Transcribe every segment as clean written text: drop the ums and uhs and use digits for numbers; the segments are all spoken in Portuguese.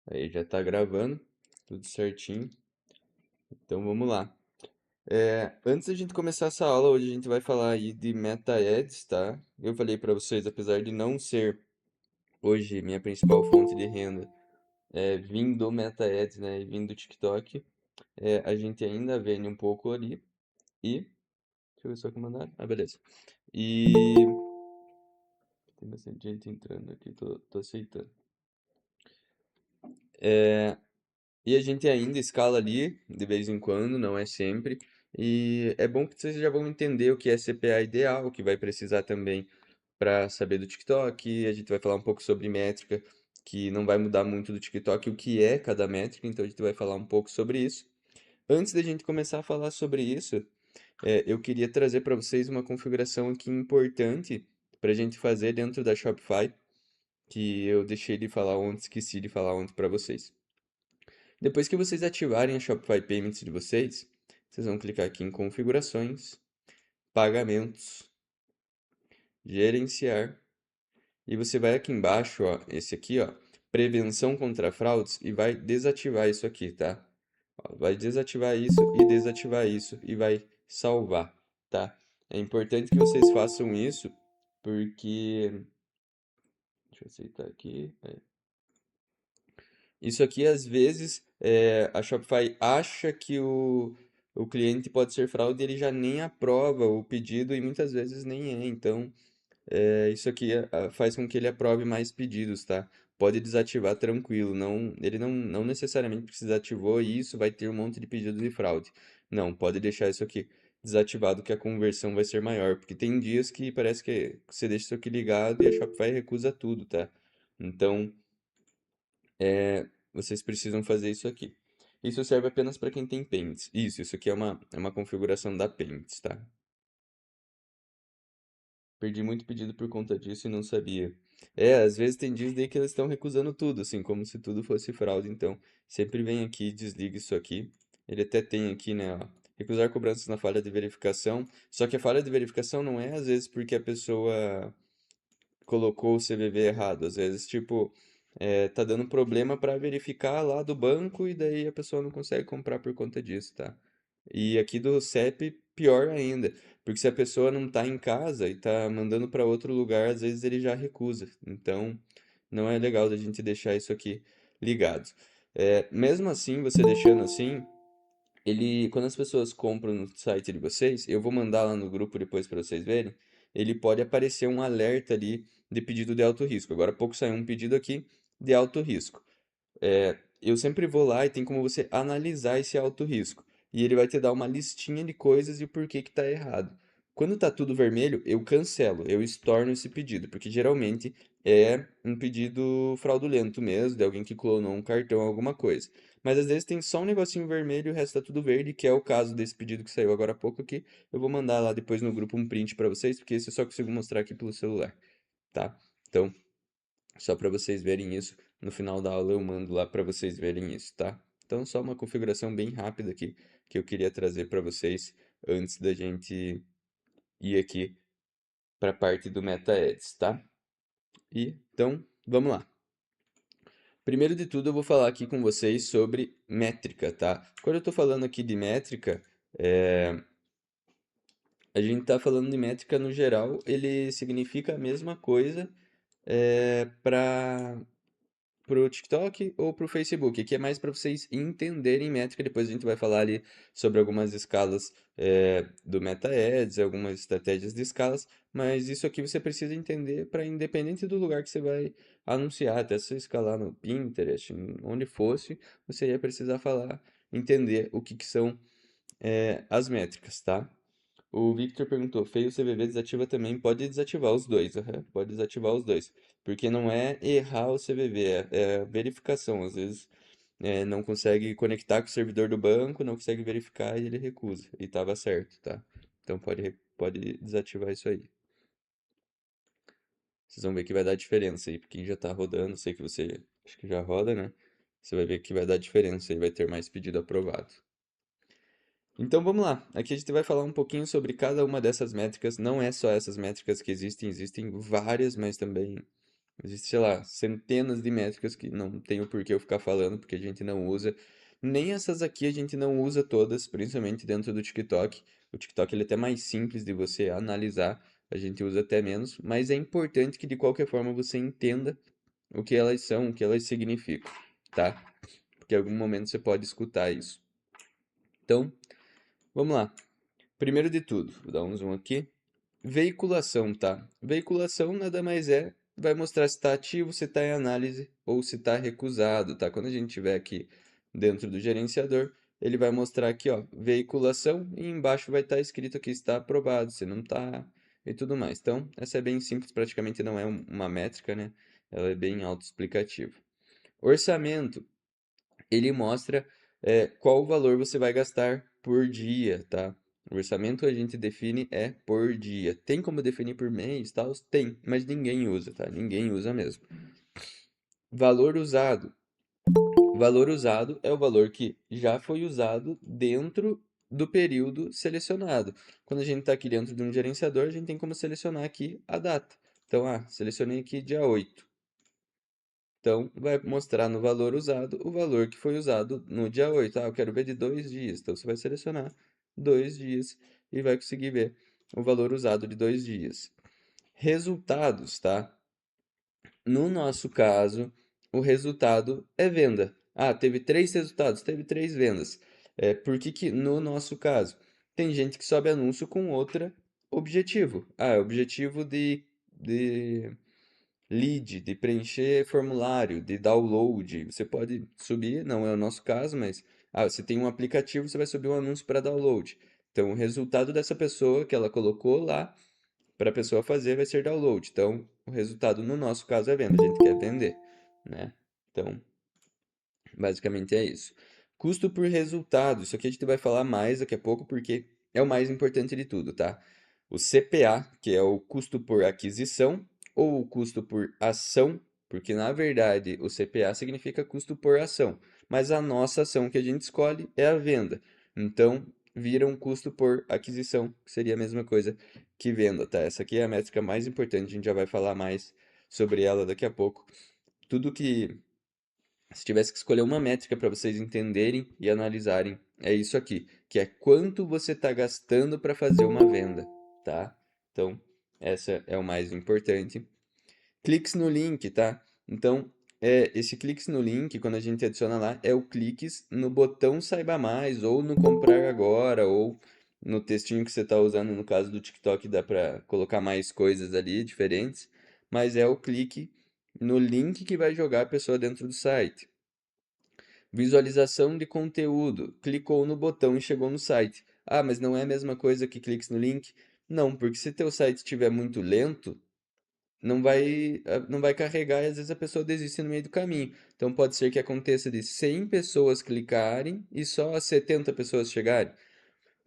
Aí já tá gravando, tudo certinho. Então vamos lá. Antes da gente começar essa aula, hoje a gente vai falar aí de Meta-Ads, tá? Eu falei pra vocês, apesar de não ser hoje minha principal fonte de renda, vindo do Meta-Ads, né, e vindo do TikTok, a gente ainda vende um pouco ali. E, deixa eu ver só o que mandaram. Ah, beleza. E tem bastante gente entrando aqui, tô aceitando. E a gente ainda escala ali, de vez em quando, não é sempre. E é bom que vocês já vão entender o que é CPA ideal, o que vai precisar também para saber do TikTok. A gente vai falar um pouco sobre métrica, que não vai mudar muito do TikTok, o que é cada métrica, então a gente vai falar um pouco sobre isso. Antes da gente começar a falar sobre isso, eu queria trazer para vocês uma configuração aqui importante para a gente fazer dentro da Shopify, que eu deixei de falar ontem, esqueci de falar ontem para vocês. Depois que vocês ativarem a Shopify Payments de vocês, vocês vão clicar aqui em configurações, pagamentos, gerenciar, e você vai aqui embaixo, ó, esse aqui, ó, prevenção contra fraudes, e vai desativar isso aqui, tá? Ó, vai desativar isso e vai salvar, tá? É importante que vocês façam isso porque, deixa eu aceitar aqui. Isso aqui, às vezes, a Shopify acha que o cliente pode ser fraude e ele já nem aprova o pedido e muitas vezes nem é. Então, isso aqui faz com que ele aprove mais pedidos, tá? Pode desativar tranquilo. Não, ele não necessariamente porque desativou e isso vai ter um monte de pedido de fraude. Não, pode deixar isso aqui desativado que a conversão vai ser maior. Porque tem dias que parece que você deixa isso aqui ligado e a Shopify recusa tudo, tá? Então, vocês precisam fazer isso aqui. Isso serve apenas para quem tem Payments. Isso aqui é uma configuração da Payments, tá? Perdi muito pedido por conta disso e não sabia. Às vezes tem dias daí que eles estão recusando tudo, assim, como se tudo fosse fraude. Então, sempre vem aqui e desliga isso aqui. Ele até tem aqui, né, ó, recusar cobranças na falha de verificação. Só que a falha de verificação não é às vezes porque a pessoa colocou o CVV errado. Às vezes, tipo, tá dando problema para verificar lá do banco e daí a pessoa não consegue comprar por conta disso, tá? E aqui do CEP, pior ainda, porque se a pessoa não tá em casa e tá mandando para outro lugar, às vezes ele já recusa. Então, não é legal da gente deixar isso aqui ligado. Mesmo assim, você deixando assim, quando as pessoas compram no site de vocês, eu vou mandar lá no grupo depois para vocês verem, ele pode aparecer um alerta ali de pedido de alto risco. Agora há pouco saiu um pedido aqui de alto risco. Eu sempre vou lá e tem como você analisar esse alto risco. E ele vai te dar uma listinha de coisas e o porquê que está errado. Quando está tudo vermelho, eu cancelo, eu estorno esse pedido, porque geralmente é um pedido fraudulento mesmo, de alguém que clonou um cartão, alguma coisa. Mas às vezes tem só um negocinho vermelho e o resto está tudo verde, que é o caso desse pedido que saiu agora há pouco aqui. Eu vou mandar lá depois no grupo um print para vocês, porque esse eu só consigo mostrar aqui pelo celular, tá? Então, só para vocês verem isso. No final da aula eu mando lá para vocês verem isso, tá? Então, só uma configuração bem rápida aqui que eu queria trazer para vocês antes da gente ir aqui para a parte do Meta Ads, tá? Então, vamos lá. Primeiro de tudo, eu vou falar aqui com vocês sobre métrica, tá? Quando eu estou falando aqui de métrica, a gente está falando de métrica no geral, ele significa a mesma coisa para pro TikTok ou pro Facebook, que é mais para vocês entenderem métrica. Depois a gente vai falar ali sobre algumas escalas do Meta Ads, algumas estratégias de escalas, mas isso aqui você precisa entender para independente do lugar que você vai anunciar, até se você escalar no Pinterest, onde fosse, você ia precisar falar, entender o que são as métricas, tá? O Victor perguntou, feio CVV desativa também, pode desativar os dois, aham, pode desativar os dois, porque não é errar o CVV, é verificação, às vezes não consegue conectar com o servidor do banco, não consegue verificar e ele recusa, e estava certo, tá? Então pode desativar isso aí. Vocês vão ver que vai dar diferença aí, porque quem já tá rodando, sei que você acho que já roda, né? Você vai ver que vai dar diferença e vai ter mais pedido aprovado. Então vamos lá. Aqui a gente vai falar um pouquinho sobre cada uma dessas métricas. Não é só essas métricas que existem, existem várias, mas também Existe, sei lá, centenas de métricas que não tem o porquê eu ficar falando, porque a gente não usa. Nem essas aqui a gente não usa todas, principalmente dentro do TikTok. O TikTok ele é até mais simples de você analisar, a gente usa até menos, mas é importante que de qualquer forma você entenda o que elas são, o que elas significam, tá? Porque em algum momento você pode escutar isso. Então, vamos lá. Primeiro de tudo, vou dar um zoom aqui. Veiculação, tá? Veiculação nada mais é, vai mostrar se está ativo, se está em análise ou se está recusado, tá? Quando a gente tiver aqui dentro do gerenciador, ele vai mostrar aqui, ó, veiculação e embaixo vai estar escrito aqui se está aprovado, se não está e tudo mais. Então, essa é bem simples, praticamente não é uma métrica, né? Ela é bem autoexplicativa. Orçamento ele mostra qual valor você vai gastar por dia, tá? O orçamento a gente define por dia. Tem como definir por mês, tal? Tem, mas ninguém usa, tá? Ninguém usa mesmo. Valor usado. Valor usado é o valor que já foi usado dentro do período selecionado. Quando a gente está aqui dentro de um gerenciador, a gente tem como selecionar aqui a data. Então, selecionei aqui dia 8. Então, vai mostrar no valor usado o valor que foi usado no dia 8. Eu quero ver de 2 dias. Então, você vai selecionar 2 dias e vai conseguir ver o valor usado de 2 dias. Resultados, tá? No nosso caso, o resultado é venda. Teve 3 resultados, teve 3 vendas. Por que que no nosso caso? Tem gente que sobe anúncio com outro objetivo. Objetivo de lead, de preencher formulário, de download. Você pode subir, não é o nosso caso, mas você tem um aplicativo, você vai subir um anúncio para download. Então, o resultado dessa pessoa que ela colocou lá para a pessoa fazer vai ser download. Então, o resultado no nosso caso é venda, a gente quer vender, né? Então, basicamente é isso. Custo por resultado. Isso aqui a gente vai falar mais daqui a pouco porque é o mais importante de tudo, tá? O CPA, que é o custo por aquisição, ou o custo por ação, porque na verdade o CPA significa custo por ação, mas a nossa ação que a gente escolhe é a venda. Então, vira um custo por aquisição, que seria a mesma coisa que venda, tá? Essa aqui é a métrica mais importante, a gente já vai falar mais sobre ela daqui a pouco. Tudo que se tivesse que escolher uma métrica para vocês entenderem e analisarem, é isso aqui, que é quanto você está gastando para fazer uma venda, tá? Então, essa é o mais importante. Cliques no link, tá? Então, esse cliques no link, quando a gente adiciona lá, é o cliques no botão Saiba Mais, ou no Comprar Agora, ou no textinho que você está usando, no caso do TikTok, dá para colocar mais coisas ali, diferentes, mas é o clique no link que vai jogar a pessoa dentro do site. Visualização de conteúdo. Clicou no botão e chegou no site. Mas não é a mesma coisa que cliques no link? Não, porque se teu site estiver muito lento, não vai carregar e às vezes a pessoa desiste no meio do caminho. Então pode ser que aconteça de 100 pessoas clicarem e só 70 pessoas chegarem.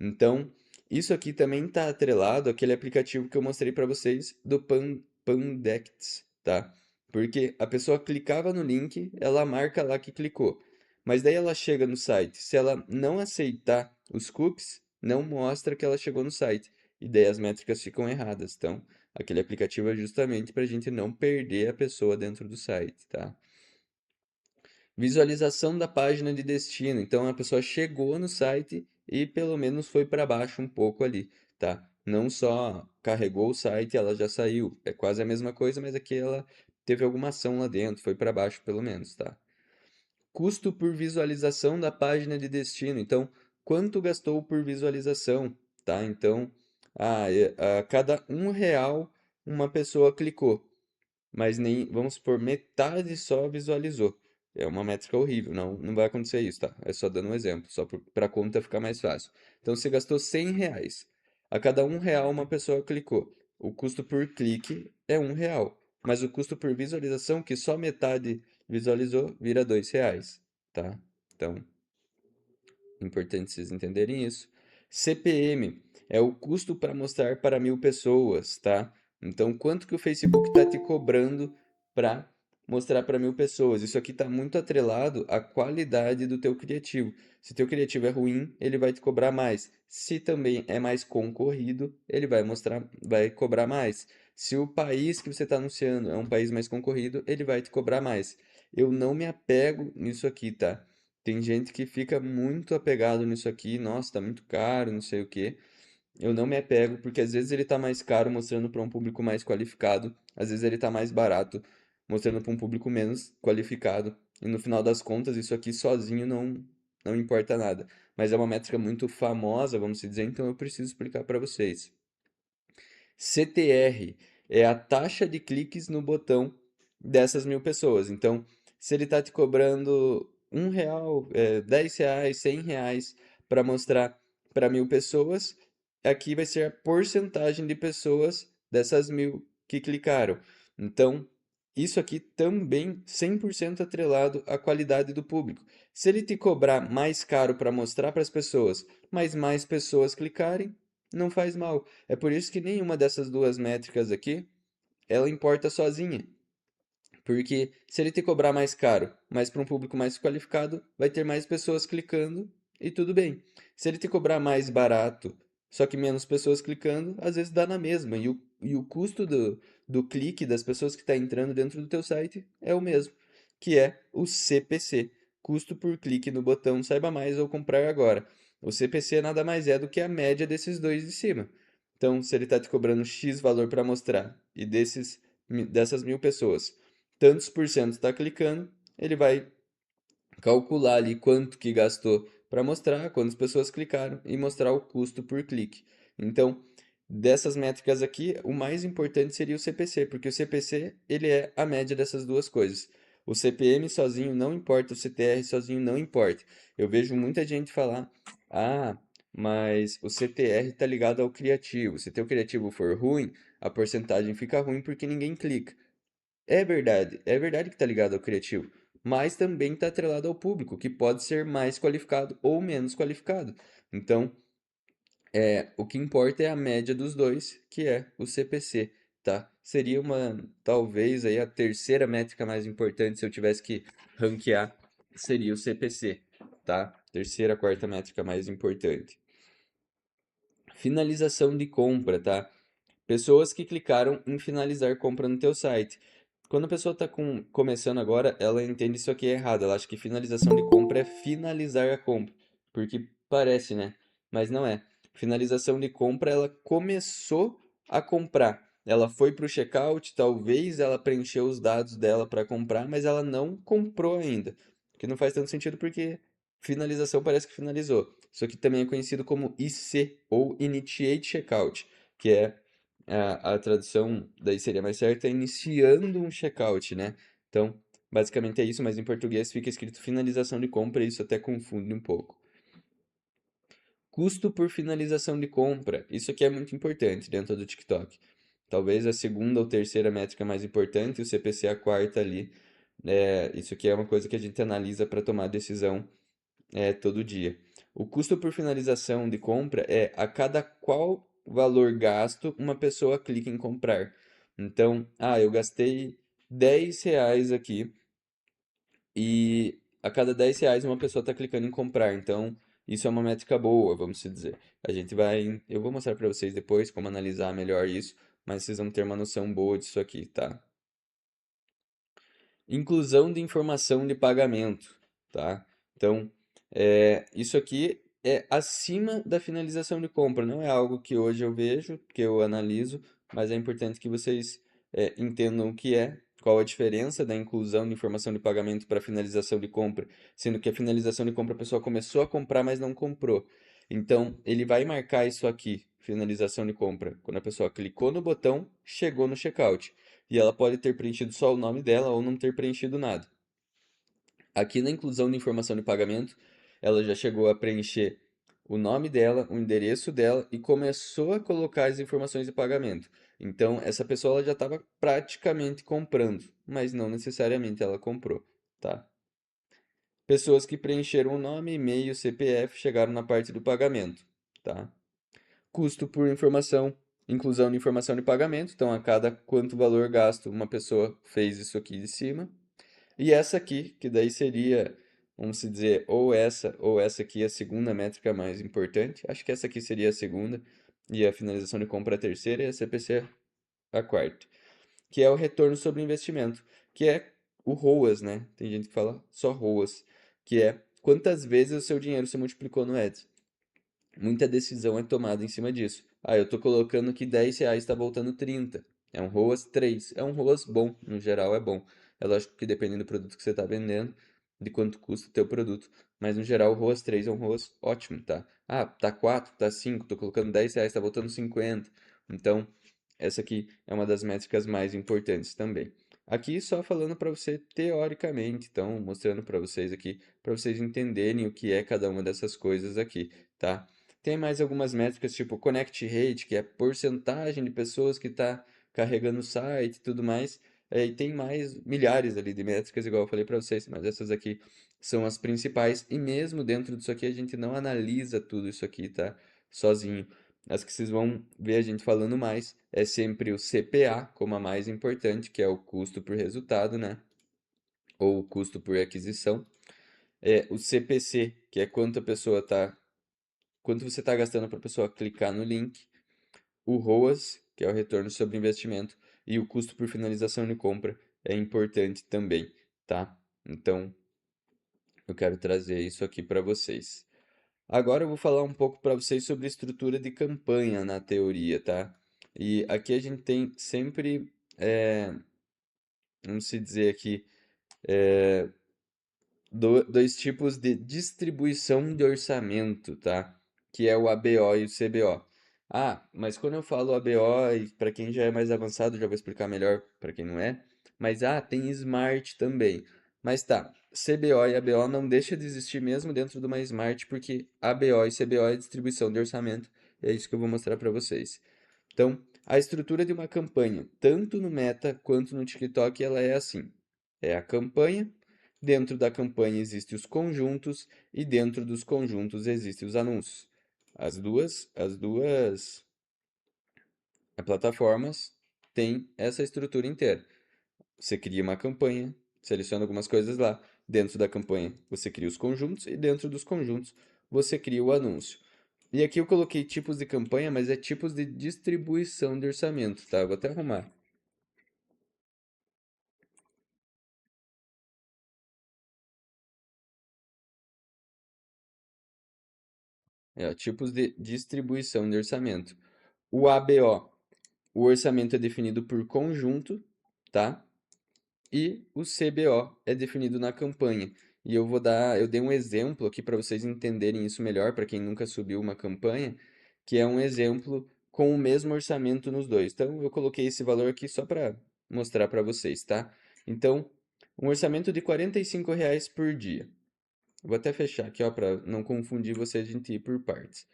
Então, isso aqui também está atrelado àquele aplicativo que eu mostrei para vocês do Pandects, tá? Porque a pessoa clicava no link, ela marca lá que clicou. Mas daí ela chega no site. Se ela não aceitar os cookies, não mostra que ela chegou no site. E daí as métricas ficam erradas. Então, aquele aplicativo é justamente para a gente não perder a pessoa dentro do site, tá? Visualização da página de destino. Então a pessoa chegou no site e pelo menos foi para baixo um pouco ali, tá? Não só carregou o site, ela já saiu. É quase a mesma coisa, mas aqui ela teve alguma ação lá dentro, foi para baixo pelo menos, tá? Custo por visualização da página de destino. Então, quanto gastou por visualização, tá? Então, a cada R$ 1 uma pessoa clicou, mas nem, vamos supor, metade só visualizou. É uma métrica horrível, não vai acontecer isso, tá? É só dando um exemplo, só para a conta ficar mais fácil. Então você gastou R$ 100. A cada R$ 1 uma pessoa clicou. O custo por clique é R$ 1, mas o custo por visualização, que só metade visualizou, vira R$ 2, tá? Então, importante vocês entenderem isso. CPM é o custo para mostrar para 1.000 pessoas, tá? Então, quanto que o Facebook está te cobrando para mostrar para 1.000 pessoas? Isso aqui está muito atrelado à qualidade do teu criativo. Se teu criativo é ruim, ele vai te cobrar mais. Se também é mais concorrido, ele vai cobrar mais. Se o país que você está anunciando é um país mais concorrido, ele vai te cobrar mais. Eu não me apego nisso aqui, tá? Tem gente que fica muito apegado nisso aqui, nossa, tá muito caro, não sei o quê. Eu não me apego porque às vezes ele tá mais caro mostrando para um público mais qualificado, às vezes ele tá mais barato mostrando para um público menos qualificado. E no final das contas, isso aqui sozinho não importa nada. Mas é uma métrica muito famosa, vamos dizer, então eu preciso explicar para vocês. CTR é a taxa de cliques no botão dessas 1.000 pessoas. Então, se ele está te cobrando R$ 1, R$ 10, R$ 100 para mostrar para 1.000 pessoas, aqui vai ser a porcentagem de pessoas dessas 1.000 que clicaram. Então, isso aqui também 100% atrelado à qualidade do público. Se ele te cobrar mais caro para mostrar para as pessoas, mas mais pessoas clicarem, não faz mal. É por isso que nenhuma dessas duas métricas aqui, ela importa sozinha. Porque se ele te cobrar mais caro, mas para um público mais qualificado, vai ter mais pessoas clicando e tudo bem. Se ele te cobrar mais barato, só que menos pessoas clicando, às vezes dá na mesma. E o custo do clique das pessoas que está entrando dentro do teu site é o mesmo, que é o CPC, custo por clique no botão Saiba Mais ou Comprar Agora. O CPC nada mais é do que a média desses dois de cima. Então, se ele está te cobrando X valor para mostrar e dessas 1.000 pessoas tantos por cento está clicando, ele vai calcular ali quanto que gastou para mostrar, quantas pessoas clicaram e mostrar o custo por clique. Então, dessas métricas aqui, o mais importante seria o CPC, porque o CPC ele é a média dessas duas coisas. O CPM sozinho não importa, o CTR sozinho não importa. Eu vejo muita gente falar: "Ah, mas o CTR está ligado ao criativo. Se teu criativo for ruim, a porcentagem fica ruim porque ninguém clica." É verdade que está ligado ao criativo, mas também está atrelado ao público, que pode ser mais qualificado ou menos qualificado. Então, o que importa é a média dos dois, que é o CPC, tá? Seria talvez aí a terceira métrica mais importante se eu tivesse que ranquear, seria o CPC, tá? Terceira, quarta métrica mais importante. Finalização de compra, tá? Pessoas que clicaram em finalizar compra no teu site. Quando a pessoa está começando agora, ela entende isso aqui errado. Ela acha que finalização de compra é finalizar a compra. Porque parece, né? Mas não é. Finalização de compra, ela começou a comprar. Ela foi para o checkout, talvez ela preencheu os dados dela para comprar, mas ela não comprou ainda. O que não faz tanto sentido porque finalização parece que finalizou. Isso aqui também é conhecido como IC, ou Initiate Checkout, que é a tradução daí seria mais certa, é iniciando um checkout, né? Então, basicamente é isso, mas em português fica escrito finalização de compra e isso até confunde um pouco. Custo por finalização de compra. Isso aqui é muito importante dentro do TikTok. Talvez a segunda ou terceira métrica mais importante, o CPC a quarta ali. Isso aqui é uma coisa que a gente analisa para tomar decisão todo dia. O custo por finalização de compra é a cada qual valor gasto uma pessoa clica em comprar. Então, eu gastei R$ 10 aqui e a cada R$ 10 uma pessoa está clicando em comprar. Então, isso é uma métrica boa, vamos se dizer. Eu vou mostrar para vocês depois como analisar melhor isso, mas vocês vão ter uma noção boa disso aqui, tá? Inclusão de informação de pagamento, tá? Então, isso aqui é acima da finalização de compra, não é algo que hoje eu vejo, que eu analiso, mas é importante que vocês entendam o que é, qual a diferença da inclusão de informação de pagamento para finalização de compra, sendo que a finalização de compra a pessoa começou a comprar, mas não comprou. Então, ele vai marcar isso aqui, finalização de compra, quando a pessoa clicou no botão, chegou no checkout. E ela pode ter preenchido só o nome dela ou não ter preenchido nada. Aqui na inclusão de informação de pagamento, ela já chegou a preencher o nome dela, o endereço dela e começou a colocar as informações de pagamento. Então, essa pessoa ela já estava praticamente comprando, mas não necessariamente ela comprou, tá? Pessoas que preencheram o nome, e-mail, CPF chegaram na parte do pagamento, tá? Custo por informação, inclusão de informação de pagamento, então a cada quanto valor gasto uma pessoa fez isso aqui de cima. E essa aqui, que daí seria, vamos se dizer, ou essa aqui é a segunda métrica mais importante. Acho que essa aqui seria a segunda e a finalização de compra a terceira e a CPC a quarta, que é o retorno sobre investimento, que é o ROAS, né? Tem gente que fala só ROAS, que é quantas vezes o seu dinheiro se multiplicou no Ads. Muita decisão é tomada em cima disso. Ah, eu tô colocando que R$ 10 está voltando 30. É um ROAS 3. É um ROAS bom, no geral é bom. É lógico que dependendo do produto que você está vendendo, de quanto custa o teu produto. Mas no geral o ROAS 3 é um ROAS ótimo, tá? Ah, tá 4, tá 5, tô colocando R$ 10, tá voltando 50. Então, essa aqui é uma das métricas mais importantes também. Aqui só falando para você teoricamente, então mostrando para vocês aqui, para vocês entenderem o que é cada uma dessas coisas aqui, tá? Tem mais algumas métricas, tipo Connect Rate, que é a porcentagem de pessoas que está carregando o site e tudo mais. E tem mais milhares ali de métricas, igual eu falei para vocês, mas essas aqui são as principais. E mesmo dentro disso aqui, a gente não analisa tudo isso aqui, tá? Sozinho. As que vocês vão ver a gente falando mais é sempre o CPA como a mais importante, que é o custo por resultado, né? Ou o custo por aquisição. É o CPC, que é quanto você está gastando para a pessoa clicar no link, o ROAS, que é o retorno sobre investimento, e o custo por finalização de compra é importante também, tá? Então, eu quero trazer isso aqui para vocês. Agora eu vou falar um pouco para vocês sobre estrutura de campanha na teoria, tá? E aqui a gente tem sempre, vamos se dizer aqui, dois tipos de distribuição de orçamento, tá? Que é o ABO e o CBO. Ah, mas quando eu falo ABO, e para quem já é mais avançado, já vou explicar melhor para quem não é. Mas tem Smart também. Mas tá, CBO e ABO não deixa de existir mesmo dentro de uma Smart, porque ABO e CBO é distribuição de orçamento. E é isso que eu vou mostrar para vocês. Então, a estrutura de uma campanha, tanto no Meta quanto no TikTok, ela é assim. É a campanha, dentro da campanha existem os conjuntos e dentro dos conjuntos existem os anúncios. As duas plataformas têm essa estrutura inteira. Você cria uma campanha, seleciona algumas coisas lá. Dentro da campanha, você cria os conjuntos e dentro dos conjuntos, você cria o anúncio. E aqui eu coloquei tipos de campanha, mas é tipos de distribuição de orçamento, tá? Eu vou até arrumar. É, ó, tipos de distribuição de orçamento. O ABO, o orçamento é definido por conjunto, tá? E o CBO é definido na campanha. E eu dei um exemplo aqui para vocês entenderem isso melhor, para quem nunca subiu uma campanha, que é um exemplo com o mesmo orçamento nos dois. Então eu coloquei esse valor aqui só para mostrar para vocês, tá? Então, um orçamento de R$ 45 por dia. Vou até fechar aqui, ó, para não confundir você, a gente ir por partes.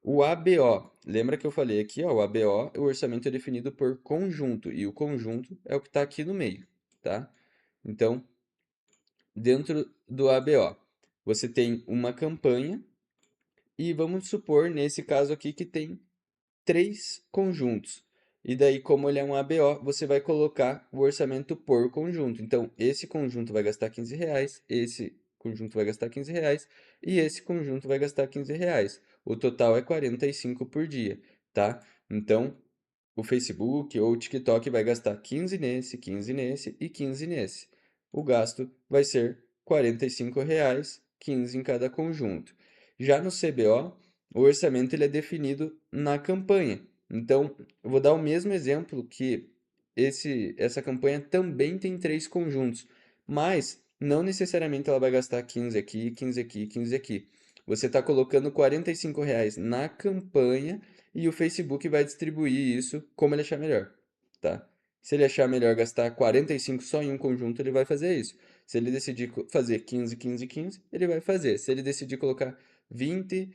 O ABO, lembra que eu falei aqui, ó, o ABO, o orçamento é definido por conjunto, e o conjunto é o que está aqui no meio, tá? Então, dentro do ABO, você tem uma campanha, e vamos supor, nesse caso aqui, que tem três conjuntos. E daí, como ele é um ABO, você vai colocar o orçamento por conjunto. Então, esse conjunto vai gastar R$ 15, esse conjunto vai gastar R$ 15 e esse conjunto vai gastar R$ 15. O total é 45 por dia, tá? Então, o Facebook ou o TikTok vai gastar 15 nesse, 15 nesse e 15 nesse. O gasto vai ser R$ 45, 15 em cada conjunto. Já no CBO, o orçamento ele é definido na campanha. Então, eu vou dar o mesmo exemplo que essa campanha também tem três conjuntos, mas não necessariamente ela vai gastar 15 aqui, 15 aqui, 15 aqui. Você está colocando R$ 45 na campanha e o Facebook vai distribuir isso como ele achar melhor, tá? Se ele achar melhor gastar 45 só em um conjunto, ele vai fazer isso. Se ele decidir fazer 15, 15, 15, ele vai fazer. Se ele decidir colocar 20,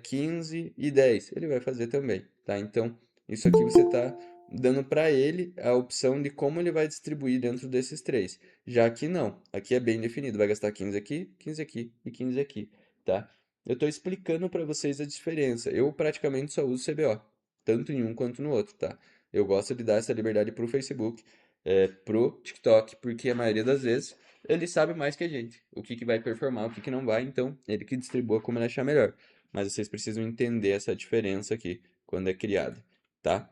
15 e 10, ele vai fazer também, tá? Então, isso aqui você está dando para ele a opção de como ele vai distribuir dentro desses três. Já que não, aqui é bem definido, vai gastar 15 aqui, 15 aqui e 15 aqui, tá? Eu estou explicando para vocês a diferença. Eu praticamente só uso CBO, tanto em um quanto no outro, tá? Eu gosto de dar essa liberdade pro Facebook, pro TikTok, porque a maioria das vezes ele sabe mais que a gente, o que que vai performar, o que que não vai, então ele que distribua como ele achar melhor. Mas vocês precisam entender essa diferença aqui quando é criada, tá?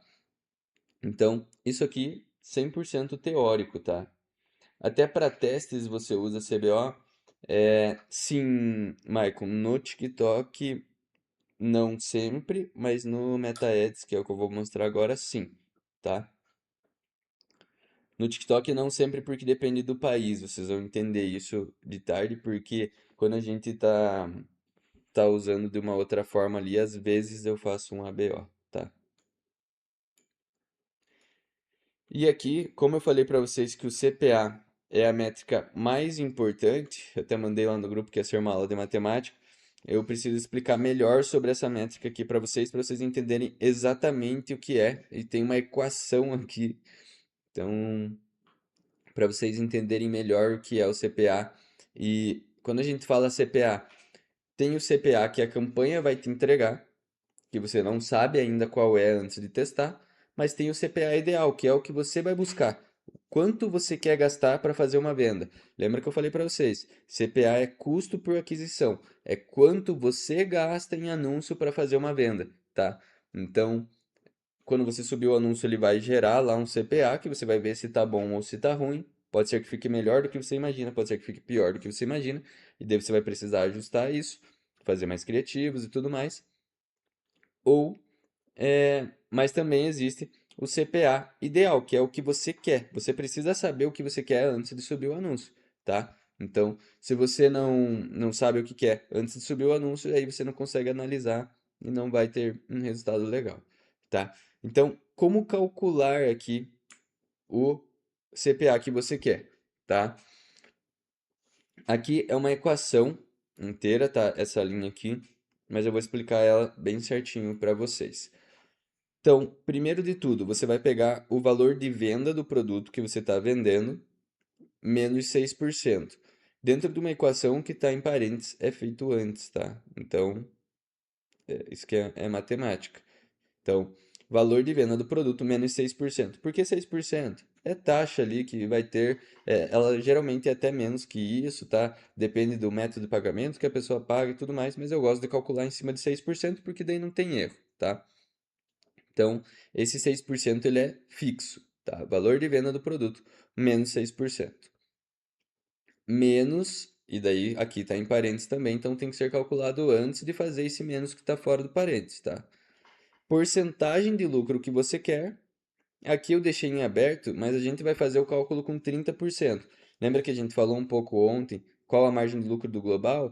Então, isso aqui 100% teórico, tá? Até para testes você usa CBO? Sim, Michael, no TikTok não sempre, mas no MetaAds, que é o que eu vou mostrar agora, sim, tá? No TikTok não sempre porque depende do país, vocês vão entender isso de tarde, porque quando a gente tá usando de uma outra forma ali, às vezes eu faço um ABO, tá? E aqui, como eu falei para vocês que o CPA é a métrica mais importante, eu até mandei lá no grupo que ia ser uma aula de matemática, eu preciso explicar melhor sobre essa métrica aqui para vocês entenderem exatamente o que é. E tem uma equação aqui, então, para vocês entenderem melhor o que é o CPA. E quando a gente fala CPA, tem o CPA que a campanha vai te entregar, que você não sabe ainda qual é antes de testar, mas tem o CPA ideal, que é o que você vai buscar. Quanto você quer gastar para fazer uma venda? Lembra que eu falei para vocês, CPA é custo por aquisição, é quanto você gasta em anúncio para fazer uma venda, tá? Então, quando você subir o anúncio, ele vai gerar lá um CPA que você vai ver se tá bom ou se tá ruim. Pode ser que fique melhor do que você imagina, pode ser que fique pior do que você imagina, e daí você vai precisar ajustar isso, fazer mais criativos e tudo mais. Ou mas também existe o CPA ideal, que é o que você quer. Você precisa saber o que você quer antes de subir o anúncio, tá? Então, se você não sabe o que quer antes de subir o anúncio, aí você não consegue analisar e não vai ter um resultado legal, tá? Então, como calcular aqui o CPA que você quer, tá? Aqui é uma equação inteira, tá? Essa linha aqui, mas eu vou explicar ela bem certinho para vocês. Então, primeiro de tudo, você vai pegar o valor de venda do produto que você está vendendo menos 6%. Dentro de uma equação que está em parênteses, é feito antes, tá? Então, isso que é matemática. Então, valor de venda do produto menos 6%. Por que 6%? É taxa ali que vai ter, ela geralmente é até menos que isso, tá? Depende do método de pagamento que a pessoa paga e tudo mais, mas eu gosto de calcular em cima de 6% porque daí não tem erro, tá? Então, esse 6% ele é fixo, tá? Valor de venda do produto menos 6%. Menos, e daí aqui está em parênteses também, então tem que ser calculado antes de fazer esse menos que está fora do parênteses, tá? Porcentagem de lucro que você quer. Aqui eu deixei em aberto, mas a gente vai fazer o cálculo com 30%. Lembra que a gente falou um pouco ontem qual a margem de lucro do global?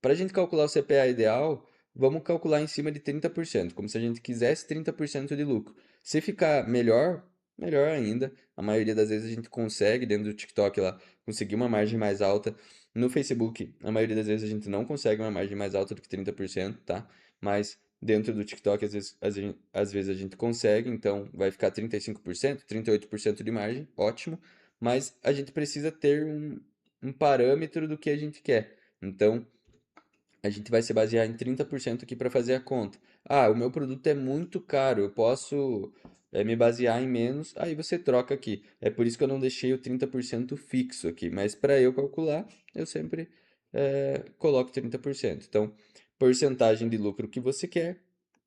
Para a gente calcular o CPA ideal, vamos calcular em cima de 30%, como se a gente quisesse 30% de lucro. Se ficar melhor, melhor ainda. A maioria das vezes a gente consegue, dentro do TikTok lá, conseguir uma margem mais alta. No Facebook, a maioria das vezes a gente não consegue uma margem mais alta do que 30%, tá? Mas dentro do TikTok, às vezes a gente consegue, então vai ficar 35%, 38% de margem, ótimo, mas a gente precisa ter um parâmetro do que a gente quer. Então, a gente vai se basear em 30% aqui para fazer a conta. Ah, o meu produto é muito caro, eu posso me basear em menos, aí você troca aqui. É por isso que eu não deixei o 30% fixo aqui, mas para eu calcular, eu sempre coloco 30%. Então, porcentagem de lucro que você quer,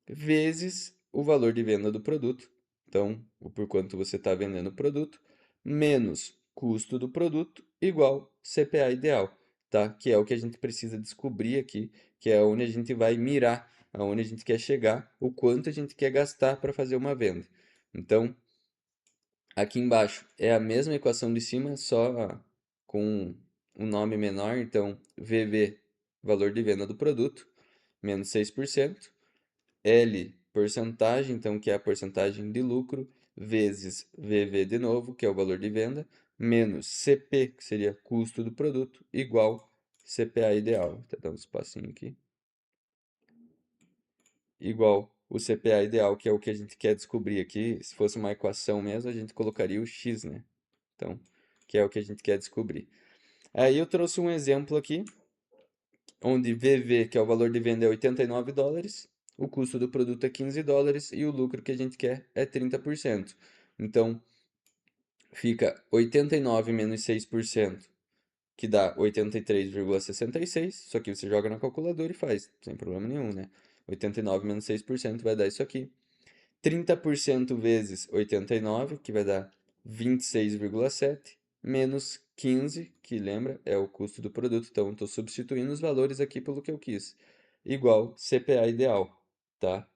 vezes o valor de venda do produto. Então, o por quanto você está vendendo o produto, menos custo do produto, igual CPA ideal, tá? Que é o que a gente precisa descobrir aqui, que é onde a gente vai mirar, aonde a gente quer chegar, o quanto a gente quer gastar para fazer uma venda. Então, aqui embaixo é a mesma equação de cima, só com um nome menor. Então, VV, valor de venda do produto, menos 6%. L, porcentagem, então, que é a porcentagem de lucro, vezes VV de novo, que é o valor de venda, menos CP, que seria custo do produto, igual CPA ideal. Vou dar um espacinho aqui. Igual o CPA ideal, que é o que a gente quer descobrir aqui. Se fosse uma equação mesmo, a gente colocaria o X, né? Então, que é o que a gente quer descobrir. Aí eu trouxe um exemplo aqui, onde VV, que é o valor de venda, é US$ 89, o custo do produto é US$ 15 e o lucro que a gente quer é 30%. Então, fica 89 menos 6%, que dá 83,66. Isso aqui você joga na calculadora e faz, sem problema nenhum, né? 89 menos 6% vai dar isso aqui. 30% vezes 89, que vai dar 26,7, menos 15, que lembra, é o custo do produto. Então, estou substituindo os valores aqui pelo que eu quis. Igual CPA ideal, tá?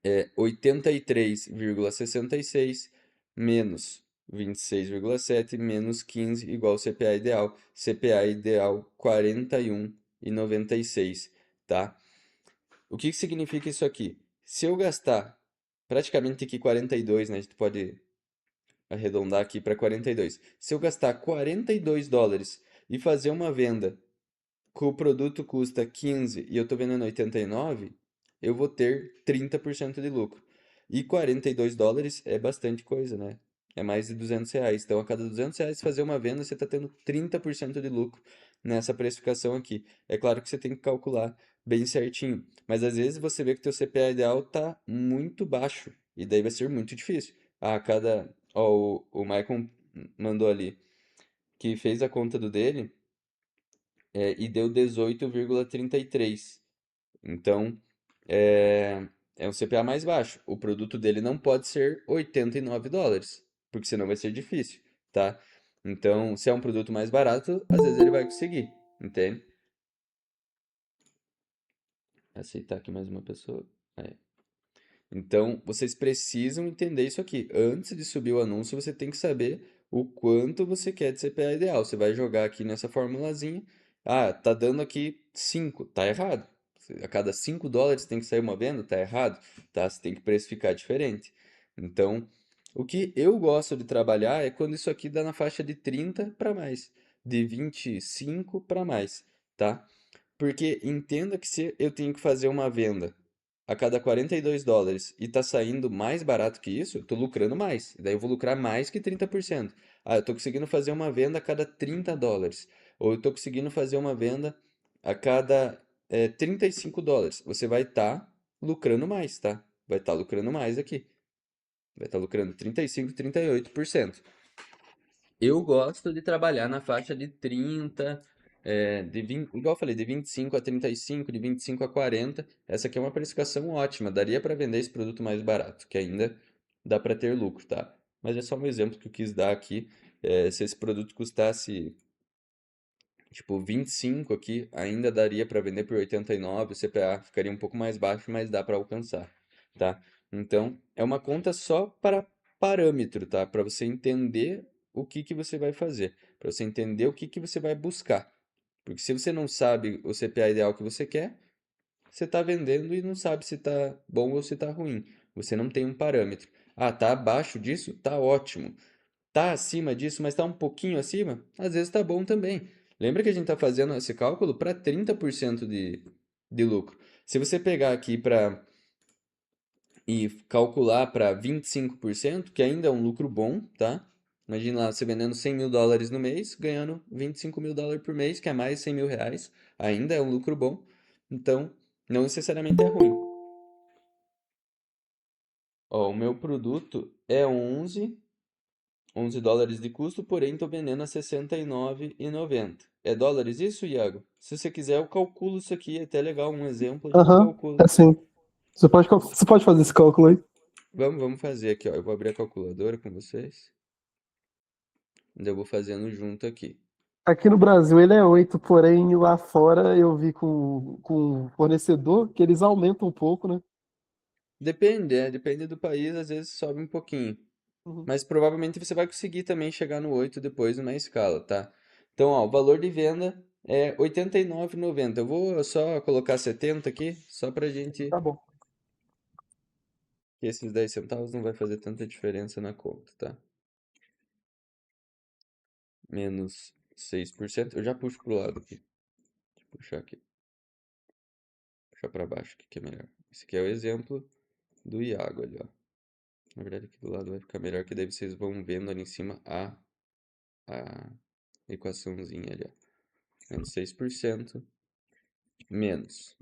É 83,66 menos 26,7 menos 15 igual CPA ideal. CPA ideal 41,96, tá? O que que significa isso aqui? Se eu gastar praticamente aqui 42, né? A gente pode arredondar aqui para 42. Se eu gastar 42 dólares e fazer uma venda que o produto custa 15 e eu estou vendendo 89, eu vou ter 30% de lucro. E 42 dólares é bastante coisa, né? É mais de 200 reais. Então, a cada 200 reais fazer uma venda, você está tendo 30% de lucro nessa precificação aqui. É claro que você tem que calcular bem certinho. Mas às vezes você vê que o teu CPA ideal está muito baixo. E daí vai ser muito difícil. Ah, cada... Ó, o Michael mandou ali que fez a conta do dele e deu 18,33. Então, é um CPA mais baixo. O produto dele não pode ser 89 dólares, porque senão vai ser difícil, tá? Então, se é um produto mais barato, às vezes ele vai conseguir, entende? Aceitar aqui mais uma pessoa. Aí. Então, vocês precisam entender isso aqui. Antes de subir o anúncio, você tem que saber o quanto você quer de CPA ideal. Você vai jogar aqui nessa formulazinha. Ah, tá dando aqui 5, tá errado. A cada 5 dólares tem que sair uma venda, tá errado, tá? Você tem que precificar diferente. Então, o que eu gosto de trabalhar é quando isso aqui dá na faixa de 30 para mais, de 25 para mais, tá? Porque entenda que se eu tenho que fazer uma venda a cada 42 dólares e tá saindo mais barato que isso, eu tô lucrando mais. E daí eu vou lucrar mais que 30%. Ah, eu tô conseguindo fazer uma venda a cada 30 dólares. Ou eu tô conseguindo fazer uma venda a cada 35 dólares. Você vai estar lucrando mais, tá? Vai estar lucrando mais aqui. Vai estar lucrando 35, 38%. Eu gosto de trabalhar na faixa de 30, de 20, igual eu falei, de 25 a 35, de 25 a 40. Essa aqui é uma precificação ótima. Daria para vender esse produto mais barato, que ainda dá para ter lucro, tá? Mas é só um exemplo que eu quis dar aqui. Se esse produto custasse tipo 25 aqui, ainda daria para vender por 89, o CPA ficaria um pouco mais baixo, mas dá para alcançar, tá? Então, é uma conta só para parâmetro, tá? Para você entender o que que você vai fazer, para você entender o que que você vai buscar. Porque se você não sabe o CPA ideal que você quer, você está vendendo e não sabe se está bom ou se está ruim. Você não tem um parâmetro. Ah, tá abaixo disso? Tá ótimo. Tá acima disso, mas tá um pouquinho acima, às vezes tá bom também. Lembra que a gente tá fazendo esse cálculo para 30% de lucro. Se você pegar aqui para e calcular para 25%, que ainda é um lucro bom, tá? Imagina lá, você vendendo 100 mil dólares no mês, ganhando 25 mil dólares por mês, que é mais 100 mil reais. Ainda é um lucro bom. Então, não necessariamente é ruim. Ó, o meu produto é 11 dólares de custo, porém estou vendendo a 69,90. É dólares isso, Iago? Se você quiser, eu calculo isso aqui. É até legal, um exemplo, a gente Aham, calcula. é sim. Você pode fazer esse cálculo aí? Vamos fazer aqui, ó. Eu vou abrir a calculadora com vocês. Ainda eu vou fazendo junto aqui. Aqui no Brasil ele é 8, porém lá fora eu vi com o fornecedor que eles aumentam um pouco, né? Depende do país, às vezes sobe um pouquinho. Uhum. Mas provavelmente você vai conseguir também chegar no 8 depois numa escala, tá? Então, ó, o valor de venda é R$ 89,90. Eu vou só colocar 70 aqui, só pra gente. Tá bom. Que esses 10 centavos não vai fazer tanta diferença na conta, tá? Menos 6%. Eu já puxo pro lado aqui. Deixa eu puxar aqui. Puxar pra baixo aqui que é melhor. Esse aqui é o exemplo do Iago ali, ó. Na verdade aqui do lado vai ficar melhor, que daí vocês vão vendo ali em cima a equaçãozinha ali, ó. Menos 6% menos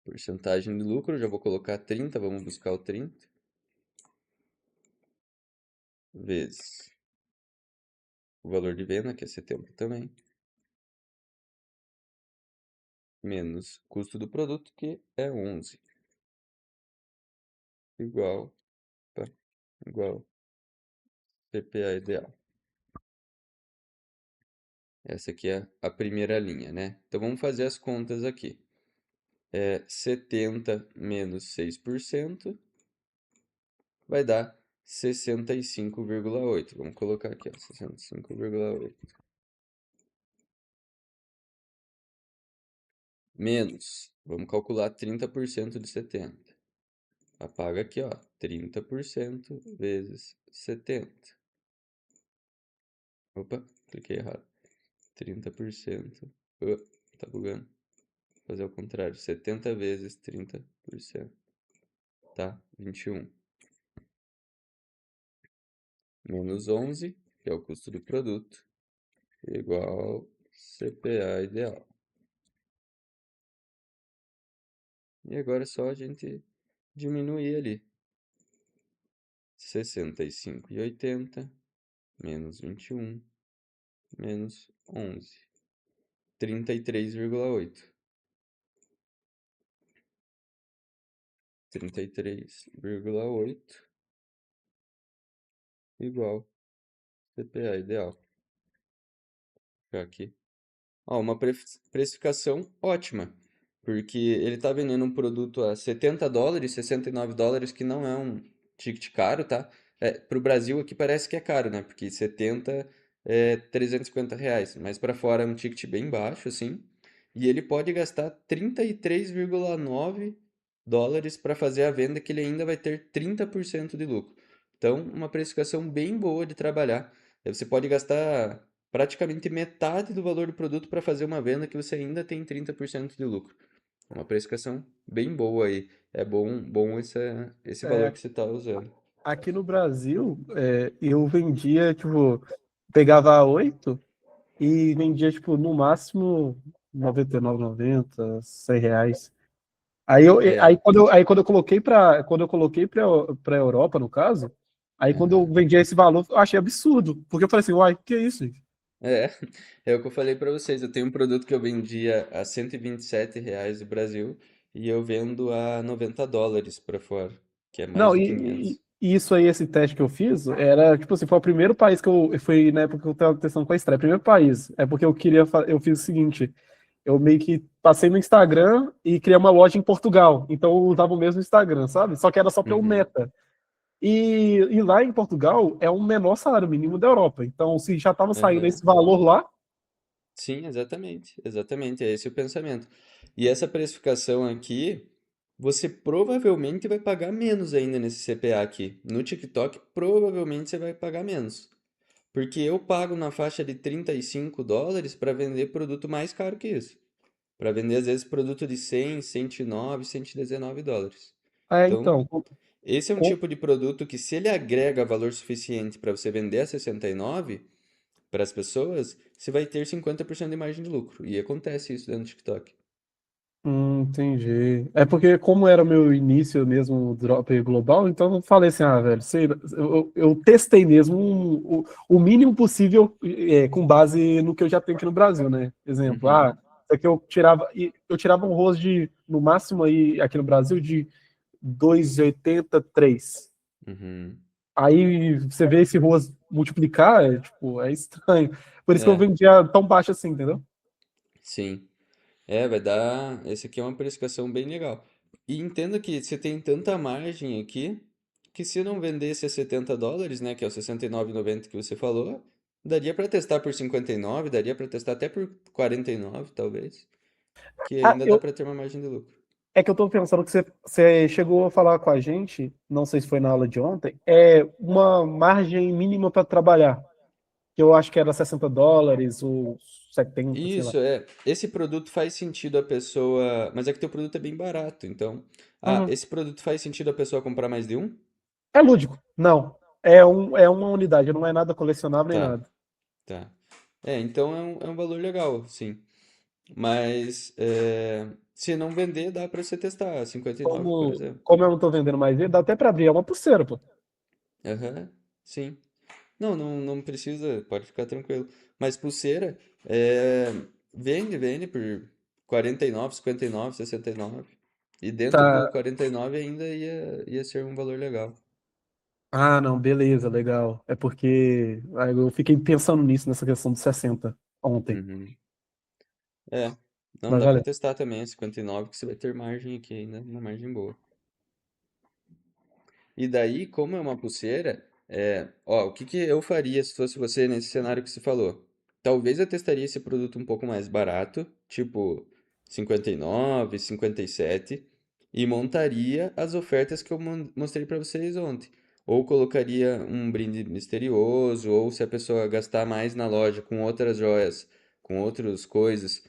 porcentagem de lucro. Já vou colocar 30, vamos buscar o 30. Vezes o valor de venda, que é 70 também. Menos custo do produto, que é 11. igual, opa, igual CPA ideal. Essa aqui é a primeira linha, né? Então vamos fazer as contas aqui. 70 menos 6% vai dar 65,8. Vamos colocar aqui, ó, 65,8. Menos, vamos calcular 30% de 70. Apaga aqui, ó, 30% vezes 70. Opa, cliquei errado. 30%. Tá bugando. Vou fazer ao contrário. 70 vezes 30%. Tá? 21. Menos 11, que é o custo do produto, igual CPA ideal. E agora é só a gente diminuir ali. 65,80 menos 21 menos 11. 33,8. 33,8 igual CPA ideal. Vou ficar aqui. Ó, uma precificação ótima, porque ele está vendendo um produto a US$ 70, US$ 69, que não é um ticket caro, tá? Pro Brasil aqui parece que é caro, né? Porque 70 é R$ 350, mas para fora é um ticket bem baixo, assim. E ele pode gastar US$ 33,9 para fazer a venda, que ele ainda vai ter 30% de lucro. Então, uma precificação bem boa de trabalhar. Aí você pode gastar praticamente metade do valor do produto para fazer uma venda que você ainda tem 30% de lucro. Uma precificação bem boa aí. É bom esse valor É, que você está usando. aqui no Brasil, eu vendia, tipo, pegava a 8 e vendia, tipo, no máximo 99,90, R$ 100. É, Aí quando eu coloquei para Europa, no caso, aí quando eu aham. vendia esse valor, eu achei absurdo, porque eu falei assim, uai, que é isso, gente? É, é o que eu falei para vocês. Eu tenho um produto que eu vendia a R$ 127 do Brasil e eu vendo a US$ 90 para fora, que é mais Não, de 500. e isso aí, esse teste que eu fiz, era, tipo assim, foi o primeiro país foi na época que eu tava testando com a estreia, primeiro país, é porque eu fiz o seguinte, eu meio que passei no Instagram e criei uma loja em Portugal, então eu usava o mesmo Instagram, sabe? Só que era só para o Uhum, Meta. E lá em Portugal é o menor salário mínimo da Europa. Então, se já estava saindo aham. esse valor lá, Sim, exatamente, exatamente, é esse o pensamento. E essa precificação aqui, você provavelmente vai pagar menos ainda nesse CPA aqui. No TikTok, provavelmente você vai pagar menos. Porque eu pago na faixa de US$ 35 para vender produto mais caro que isso. Para vender, às vezes, produto de 100, 109, US$ 119. Então, então, esse é um tipo de produto que, se ele agrega valor suficiente para você vender a 69 para as pessoas, você vai ter 50% de margem de lucro. E acontece isso dentro do TikTok. entendi. É porque, como era o meu início mesmo, o drop global, então eu falei assim, ah, velho, eu testei mesmo o mínimo possível com base no que eu já tenho aqui no Brasil, né? Exemplo, Uhum, isso aqui eu tirava um rosto de, no máximo aí, aqui no Brasil, de 2,83. uhum. Aí você vê esse rosto multiplicar, tipo, é estranho. Por isso que eu É, vendia tão baixo assim, entendeu? sim. Vai dar. Esse aqui é uma precificação bem legal. E entenda que você tem tanta margem aqui que, se não vendesse a US$ 70, né, que é o 69,90 que você falou, daria para testar por 59, daria para testar até por 49, talvez, que Ah, ainda dá para ter uma margem de lucro. é que eu tô pensando que você chegou a falar com a gente, não sei se foi na aula de ontem, uma margem mínima para trabalhar, que eu acho que era US$ 60 ou 70, sei lá. Isso, é. Esse produto faz sentido a pessoa. Mas é que teu produto é bem barato, então. Ah, Uhum. esse produto faz sentido a pessoa comprar mais de um? É lúdico? Não. É uma unidade, não é nada colecionável nem Tá, nada. tá. Então é um valor legal, sim. Mas se não vender, dá pra você testar. 59, por exemplo. Como eu não tô vendendo mais ele, dá até para abrir, é uma pulseira, pô. Aham, sim. Não precisa, pode ficar tranquilo. Mas pulseira, vende por 49, 59, 69. E dentro do Tá. 49 ainda ia ser um valor legal. Ah, não, beleza, legal. É porque eu fiquei pensando nisso, nessa questão de 60 ontem. Uhum. É, não Mas dá pra valeu. testar também a 59 que você vai ter margem aqui ainda, uma margem boa. E daí, como é uma pulseira, ó, o que que eu faria se fosse você nesse cenário que você falou? Talvez eu testaria esse produto um pouco mais barato, tipo 59, 57, e montaria as ofertas que eu mostrei para vocês ontem. Ou colocaria um brinde misterioso, ou se a pessoa gastar mais na loja com outras joias, com outras coisas,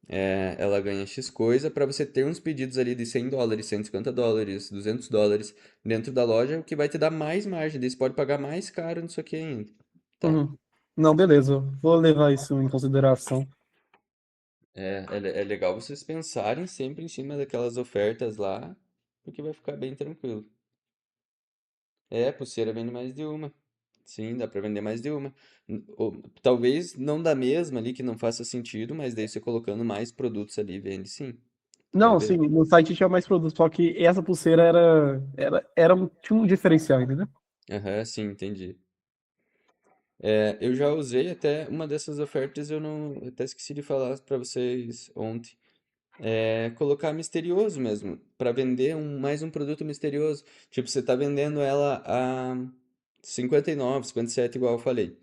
ela ganha X coisa para você ter uns pedidos ali de US$ 100, US$ 150, US$ 200 dentro da loja, o que vai te dar mais margem. Daí você pode pagar mais caro nisso aqui ainda, tá? Uhum. Não, beleza. Vou levar isso em consideração. É legal vocês pensarem sempre em cima daquelas ofertas lá, porque vai ficar bem tranquilo. É, pulseira vende mais de uma. Sim, dá pra vender mais de uma. Talvez não da mesma ali, que não faça sentido, mas daí você colocando mais produtos ali, vende sim. Você vai Não, sim, ver. no site tinha mais produtos, só que essa pulseira tinha um diferencial ainda, né? Aham, sim, entendi. É, eu já usei até uma dessas ofertas, eu até esqueci de falar pra vocês ontem. É colocar misterioso mesmo, pra vender mais um produto misterioso. Tipo, você tá vendendo ela a 59, 57, igual eu falei.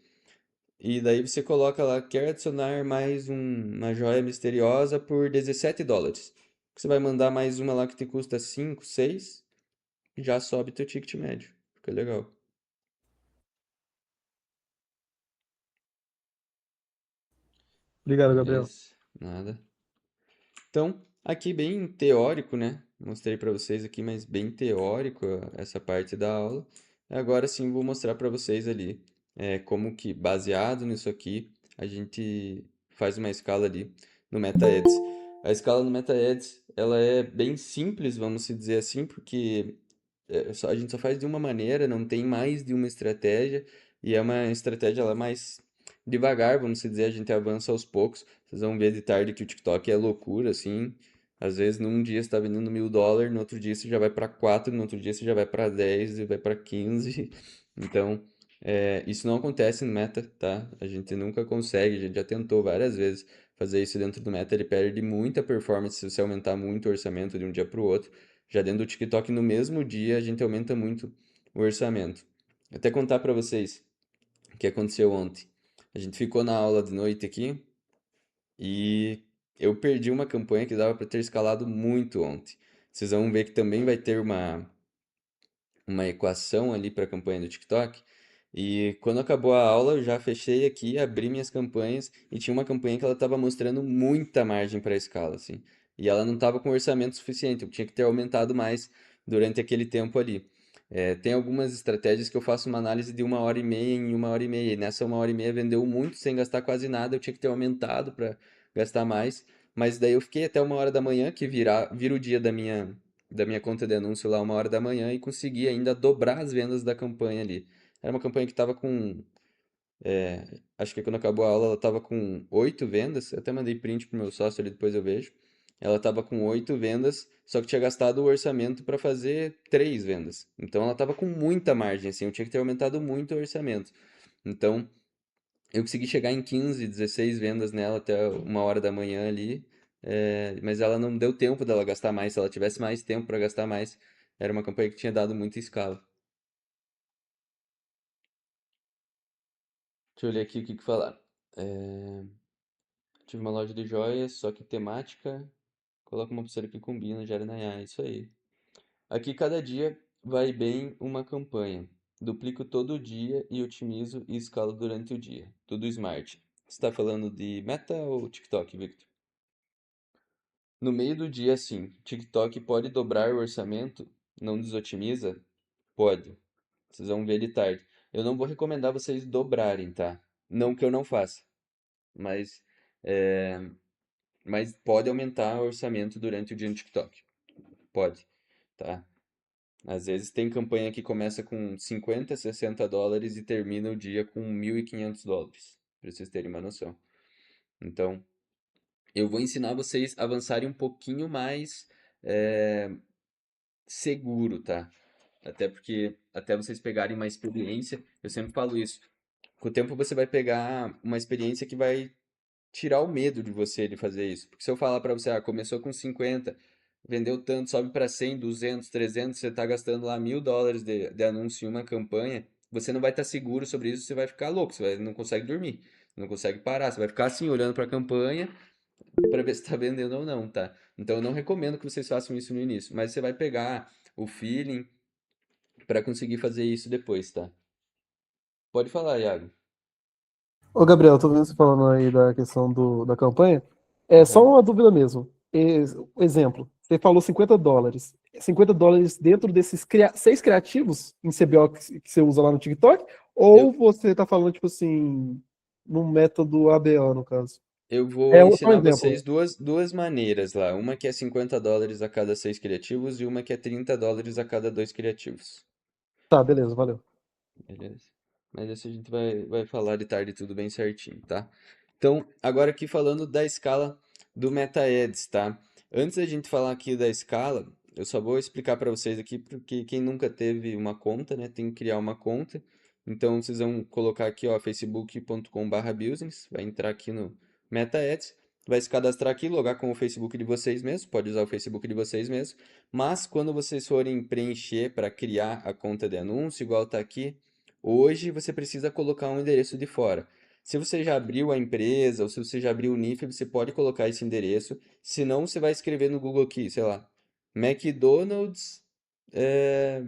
E daí você coloca lá, quer adicionar mais uma joia misteriosa por US$ 17. Você vai mandar mais uma lá que te custa 5, 6, já sobe teu ticket médio. Fica legal. Obrigado, Gabriel. Beleza? Nada. Então, aqui bem teórico, né? Mostrei para vocês aqui, mas bem teórico essa parte da aula. Agora sim vou mostrar para vocês ali como que, baseado nisso aqui, a gente faz uma escala ali no MetaEds. A escala no MetaEds, ela é bem simples, vamos se dizer assim, porque a gente só faz de uma maneira, não tem mais de uma estratégia, e é uma estratégia lá mais devagar, vamos se dizer, a gente avança aos poucos. Vocês vão ver de tarde que o TikTok é loucura, assim. Às vezes, num dia você tá vendendo US$ 1.000, no outro dia você já vai para 4, no outro dia você já vai para 10 e vai para 15. Então, isso não acontece no Meta, tá? A gente nunca consegue, a gente já tentou várias vezes fazer isso dentro do Meta, ele perde muita performance se você aumentar muito o orçamento de um dia para o outro. Já dentro do TikTok, no mesmo dia, a gente aumenta muito o orçamento. Até contar para vocês o que aconteceu ontem. A gente ficou na aula de noite aqui, e eu perdi uma campanha que dava para ter escalado muito ontem. Vocês vão ver que também vai ter uma equação ali para a campanha do TikTok. E quando acabou a aula, eu já fechei aqui, abri minhas campanhas e tinha uma campanha que ela estava mostrando muita margem para escala, assim. E ela não estava com orçamento suficiente, eu tinha que ter aumentado mais durante aquele tempo ali. Tem algumas estratégias que eu faço uma análise de 1 hora e meia em 1 hora e meia. E nessa 1 hora e meia vendeu muito sem gastar quase nada, eu tinha que ter aumentado para gastar mais. Mas daí eu fiquei até 1 hora da manhã, que vira o dia da minha conta de anúncio lá 1 hora da manhã e consegui ainda dobrar as vendas da campanha ali. Era uma campanha que estava com, acho que quando acabou a aula ela estava com 8 vendas, eu até mandei print pro meu sócio ali, depois eu vejo. Ela estava com 8 vendas, só que tinha gastado o orçamento para fazer 3 vendas. Então ela estava com muita margem, assim, eu tinha que ter aumentado muito o orçamento. Então eu consegui chegar em 15, 16 vendas nela até 1 hora da manhã ali, mas ela não deu tempo dela gastar mais. Se ela tivesse mais tempo para gastar mais, era uma campanha que tinha dado muita escala. Deixa eu ler aqui o que que falar. É, tive uma loja de joias, só que temática. Coloca uma pulseira que combina, gera Nayá, isso aí. Aqui cada dia vai bem uma campanha. Duplico todo dia e otimizo e escalo durante o dia. Tudo smart. Você está falando de Meta ou TikTok, Victor? No meio do dia, sim. TikTok pode dobrar o orçamento? Não desotimiza? Pode. Vocês vão ver de tarde. Eu não vou recomendar vocês dobrarem, tá? Não que eu não faça, mas, é, mas pode aumentar o orçamento durante o dia no TikTok. Pode, tá? Às vezes tem campanha que começa com 50, US$ 60 e termina o dia com US$ 1.500, para vocês terem uma noção. Então, eu vou ensinar vocês a avançarem um pouquinho mais seguro, tá? Até porque, até vocês pegarem uma experiência, eu sempre falo isso. Com o tempo você vai pegar uma experiência que vai tirar o medo de você de fazer isso. Porque se eu falar pra você, começou com 50, vendeu tanto, sobe pra 100, 200, 300, você tá gastando lá US$ 1.000 de anúncio em uma campanha, você não vai estar seguro sobre isso, você vai ficar louco, não consegue dormir, não consegue parar, você vai ficar assim olhando pra campanha pra ver se tá vendendo ou não, tá? Então eu não recomendo que vocês façam isso no início, mas você vai pegar o feeling pra conseguir fazer isso depois, tá? Pode falar, Iago. Ô, Gabriel, tô vendo você falando aí da questão da campanha. É só Aham. uma dúvida mesmo. Exemplo, você falou US$ 50. US$ 50 dentro desses seis criativos em CBO que você usa lá no TikTok? Eu, Ou você tá falando, tipo assim, num método ABO, no caso? Eu vou É só um ensinar vocês exemplo. duas maneiras lá. Uma que é US$ 50 a cada 6 criativos e uma que é US$ 30 a cada 2 criativos. Tá, beleza, valeu. Beleza? Mas isso a gente vai falar de tarde tudo bem certinho, tá? Então, agora aqui falando da escala do MetaEds, tá? Antes da gente falar aqui da escala, eu só vou explicar para vocês aqui, porque quem nunca teve uma conta, né, tem que criar uma conta. Então, vocês vão colocar aqui, ó, facebook.com/business, vai entrar aqui no MetaEds, vai se cadastrar aqui, logar com o Facebook de vocês mesmos, pode usar o Facebook de vocês mesmos, mas quando vocês forem preencher para criar a conta de anúncio, igual tá aqui, hoje você precisa colocar um endereço de fora. Se você já abriu a empresa ou se você já abriu o NIF, você pode colocar esse endereço. Se não, você vai escrever no Google aqui, sei lá, McDonald's é,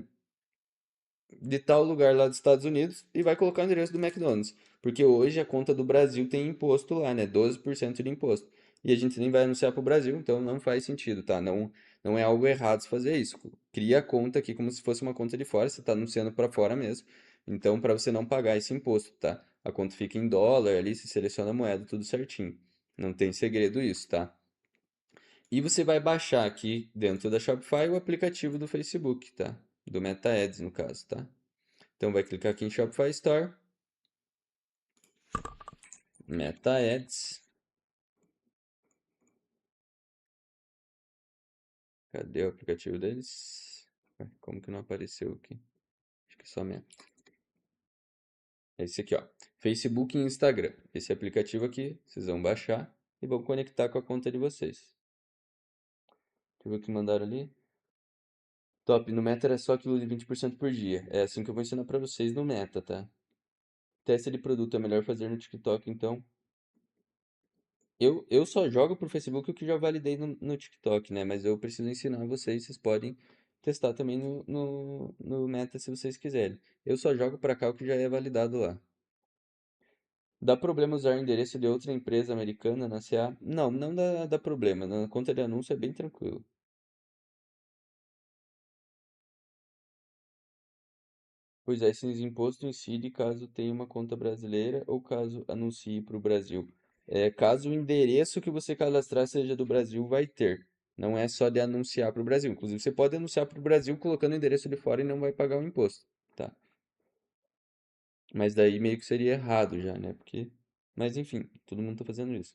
de tal lugar lá dos Estados Unidos e vai colocar o endereço do McDonald's. Porque hoje a conta do Brasil tem imposto lá, né? 12% de imposto. E a gente nem vai anunciar para o Brasil, então não faz sentido, tá? Não é algo errado se fazer isso. Cria a conta aqui como se fosse uma conta de fora, você está anunciando para fora mesmo. Então, para você não pagar esse imposto, tá? A conta fica em dólar ali, se seleciona a moeda, tudo certinho. Não tem segredo isso, tá? E você vai baixar aqui dentro da Shopify o aplicativo do Facebook, tá? Do Meta Ads, no caso, tá? Então vai clicar aqui em Shopify Store, Meta Ads. Cadê o aplicativo deles? Ué, como que não apareceu aqui? Acho que é só Meta. É esse aqui, ó. Facebook e Instagram. Esse aplicativo aqui, vocês vão baixar e vão conectar com a conta de vocês. Deixa eu ver o que mandaram ali. Top, no Meta era só aquilo de 20% por dia. É assim que eu vou ensinar pra vocês no Meta, tá? Teste de produto é melhor fazer no TikTok, então. Eu só jogo pro Facebook o que já validei no TikTok, né? Mas eu preciso ensinar vocês, vocês podem testar também no Meta se vocês quiserem. Eu só jogo pra cá o que já é validado lá. Dá problema usar o endereço de outra empresa americana na CA? Não, não dá problema. Na conta de anúncio é bem tranquilo. Pois é, esses impostos incidem caso tenha uma conta brasileira ou caso anuncie para o Brasil. Caso o endereço que você cadastrar seja do Brasil, vai ter. Não é só de anunciar para o Brasil. Inclusive, você pode anunciar para o Brasil colocando o endereço de fora e não vai pagar o imposto, tá? Mas daí meio que seria errado já, né? Porque... Mas enfim, todo mundo tá fazendo isso.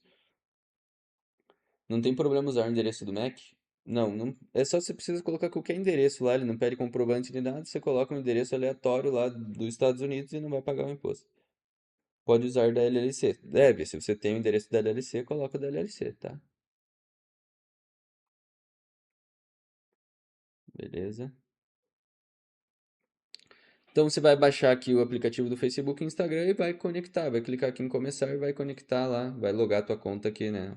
Não tem problema usar o endereço do Mac? Não, não. É só você precisa colocar qualquer endereço lá, ele não pede comprovante de nada, você coloca um endereço aleatório lá dos Estados Unidos e não vai pagar o imposto. Pode usar da LLC. Deve, se você tem o endereço da LLC, coloca o da LLC, tá? Beleza? Então você vai baixar aqui o aplicativo do Facebook e Instagram e vai conectar. Vai clicar aqui em começar e vai conectar lá. Vai logar a tua conta aqui, né?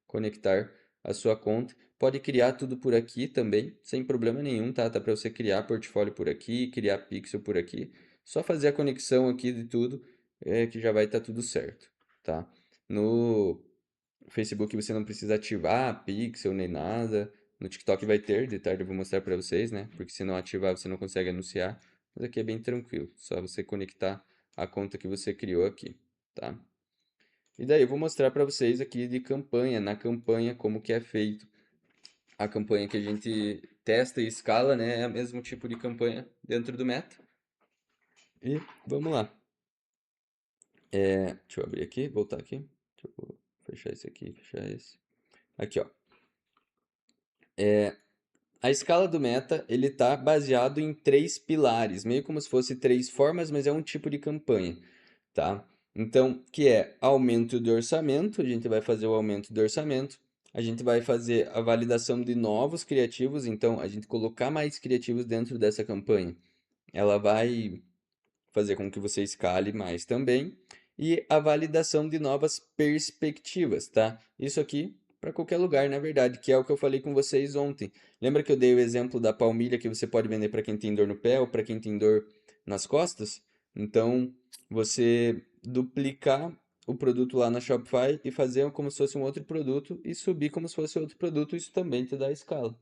Conectar a sua conta. Pode criar tudo por aqui também, sem problema nenhum, tá? Tá para você criar portfólio por aqui, criar pixel por aqui. Só fazer a conexão aqui de tudo, que já vai estar tudo certo, tá? No Facebook você não precisa ativar pixel nem nada. No TikTok vai ter, de tarde eu vou mostrar para vocês, né? Porque se não ativar você não consegue anunciar. Mas aqui é bem tranquilo, só você conectar a conta que você criou aqui, tá? E daí eu vou mostrar para vocês aqui de campanha, na campanha, como que é feito a campanha que a gente testa e escala, né? É o mesmo tipo de campanha dentro do Meta. E vamos lá. Deixa eu abrir aqui, voltar aqui. Deixa eu fechar esse aqui, fechar esse. Aqui, ó. A escala do Meta, ele tá baseado em três pilares, meio como se fosse três formas, mas é um tipo de campanha, tá? Então, que é aumento de orçamento, a gente vai fazer o aumento de orçamento, a gente vai fazer a validação de novos criativos, então a gente colocar mais criativos dentro dessa campanha. Ela vai fazer com que você escale mais também, e a validação de novas perspectivas, tá? Isso aqui para qualquer lugar, na verdade, que é o que eu falei com vocês ontem. Lembra que eu dei o exemplo da palmilha que você pode vender para quem tem dor no pé ou para quem tem dor nas costas? Então, você duplicar o produto lá na Shopify e fazer como se fosse um outro produto e subir como se fosse outro produto, isso também te dá escala,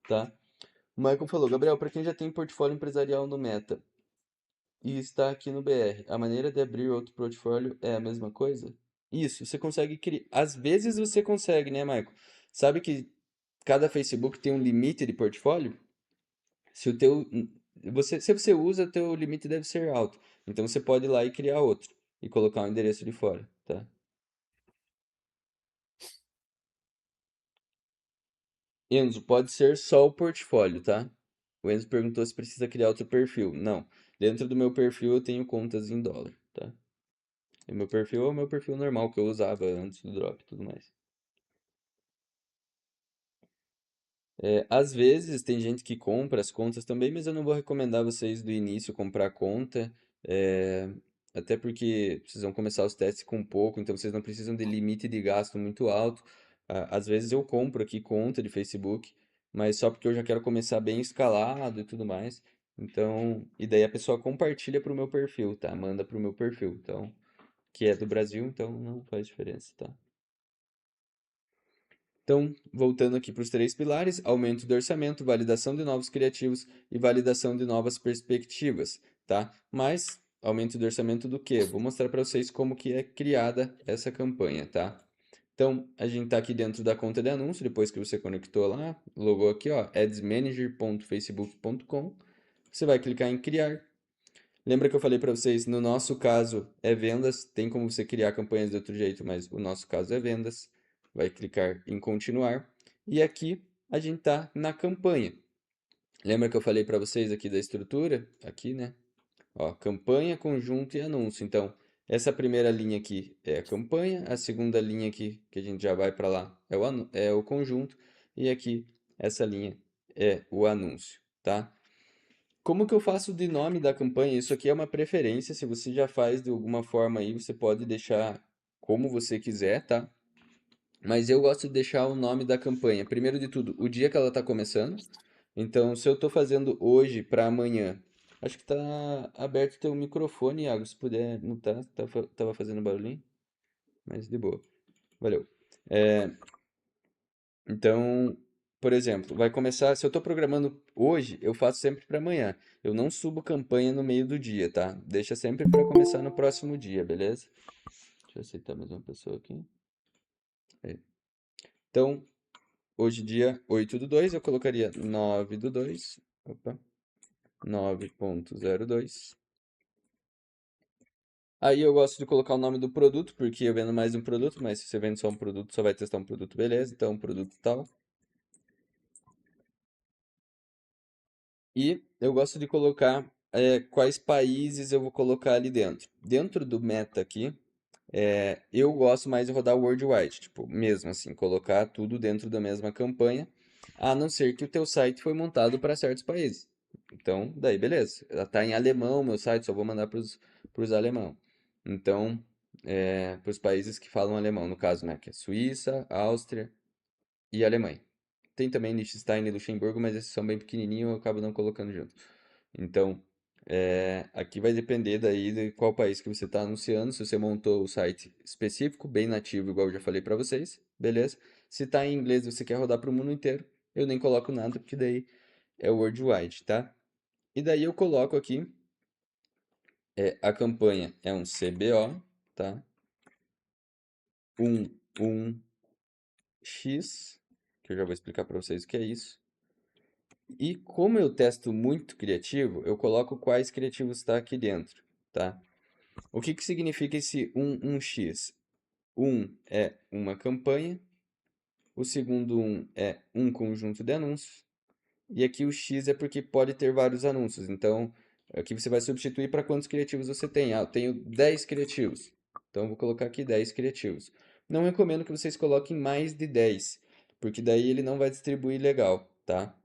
tá? O Michael falou, Gabriel, para quem já tem portfólio empresarial no Meta, e está aqui no BR. A maneira de abrir outro portfólio é a mesma coisa? Isso, você consegue criar. Às vezes você consegue, né, Michael? Sabe que cada Facebook tem um limite de portfólio? Se o teu. Se você usa, o teu limite deve ser alto. Então você pode ir lá e criar outro. E colocar um endereço de fora, tá? Enzo, pode ser só o portfólio, tá? O Enzo perguntou se precisa criar outro perfil. Não. Dentro do meu perfil eu tenho contas em dólar, tá? E meu perfil é o meu perfil normal que eu usava antes do drop e tudo mais. É, às vezes tem gente que compra as contas também, mas eu não vou recomendar vocês do início comprar conta, é, até porque vocês vão começar os testes com pouco, então vocês não precisam de limite de gasto muito alto. Às vezes eu compro aqui conta de Facebook, mas só porque eu já quero começar bem escalado e tudo mais. Então, e daí a pessoa compartilha para o meu perfil, tá? Manda para o meu perfil, então, que é do Brasil, então não faz diferença, tá? Então, voltando aqui para os três pilares: aumento do orçamento, validação de novos criativos e validação de novas perspectivas, tá? Mas aumento do orçamento do quê? Vou mostrar para vocês como que é criada essa campanha, tá? Então, a gente está aqui dentro da conta de anúncio, depois que você conectou lá, logou aqui, ó, adsmanager.facebook.com. Você vai clicar em criar. Lembra que eu falei para vocês, no nosso caso é vendas, tem como você criar campanhas de outro jeito, mas o nosso caso é vendas. Vai clicar em continuar e aqui a gente tá na campanha. Lembra que eu falei para vocês aqui da estrutura? Aqui, né? Ó, campanha, conjunto e anúncio. Então, essa primeira linha aqui é a campanha, a segunda linha aqui, que a gente já vai para lá, é o conjunto, e aqui essa linha é o anúncio, tá? Como que eu faço de nome da campanha? Isso aqui é uma preferência. Se você já faz de alguma forma aí, você pode deixar como você quiser, tá? Mas eu gosto de deixar o nome da campanha. Primeiro de tudo, o dia que ela está começando. Então, se eu estou fazendo hoje para amanhã, acho que está aberto o teu microfone, Iago. Se puder mutar, tava fazendo barulhinho, mas de boa. Valeu. É, então, por exemplo, vai começar. Se eu estou programando hoje, eu faço sempre para amanhã. Eu não subo campanha no meio do dia, tá? Deixa sempre para começar no próximo dia, beleza? Deixa eu aceitar mais uma pessoa aqui. Aí. Então, hoje, dia 8/2, eu colocaria 9/2. Opa, 9.02. Aí eu gosto de colocar o nome do produto, porque eu vendo mais um produto, mas se você vende só um produto, só vai testar um produto, beleza? Então, produto tal. E eu gosto de colocar quais países eu vou colocar ali dentro. Dentro do meta aqui, eu gosto mais de rodar worldwide, tipo, mesmo assim, colocar tudo dentro da mesma campanha, a não ser que o teu site foi montado para certos países. Então, daí beleza. Ela tá em alemão, meu site, só vou mandar para os alemão. Então, para os países que falam alemão, no caso, né, que é Suíça, Áustria e Alemanha. Tem também Liechtenstein e Luxemburgo, mas esses são bem pequenininhos, eu acabo não colocando junto. Então, aqui vai depender daí de qual país que você está anunciando. Se você montou o site específico, bem nativo, igual eu já falei para vocês, beleza? Se está em inglês e você quer rodar para o mundo inteiro, eu nem coloco nada, porque daí é worldwide, tá? E daí eu coloco aqui, a campanha é um CBO, tá? Um, um X, que eu já vou explicar para vocês o que é isso. E como eu testo muito criativo, eu coloco quais criativos está aqui dentro, tá? O que que significa esse 1x? Um é uma campanha, o segundo um é um conjunto de anúncios, e aqui o X é porque pode ter vários anúncios. Então, aqui você vai substituir para quantos criativos você tem. Ah, eu tenho 10 criativos. Então, eu vou colocar aqui 10 criativos. Não recomendo que vocês coloquem mais de 10, porque daí ele não vai distribuir legal, tá?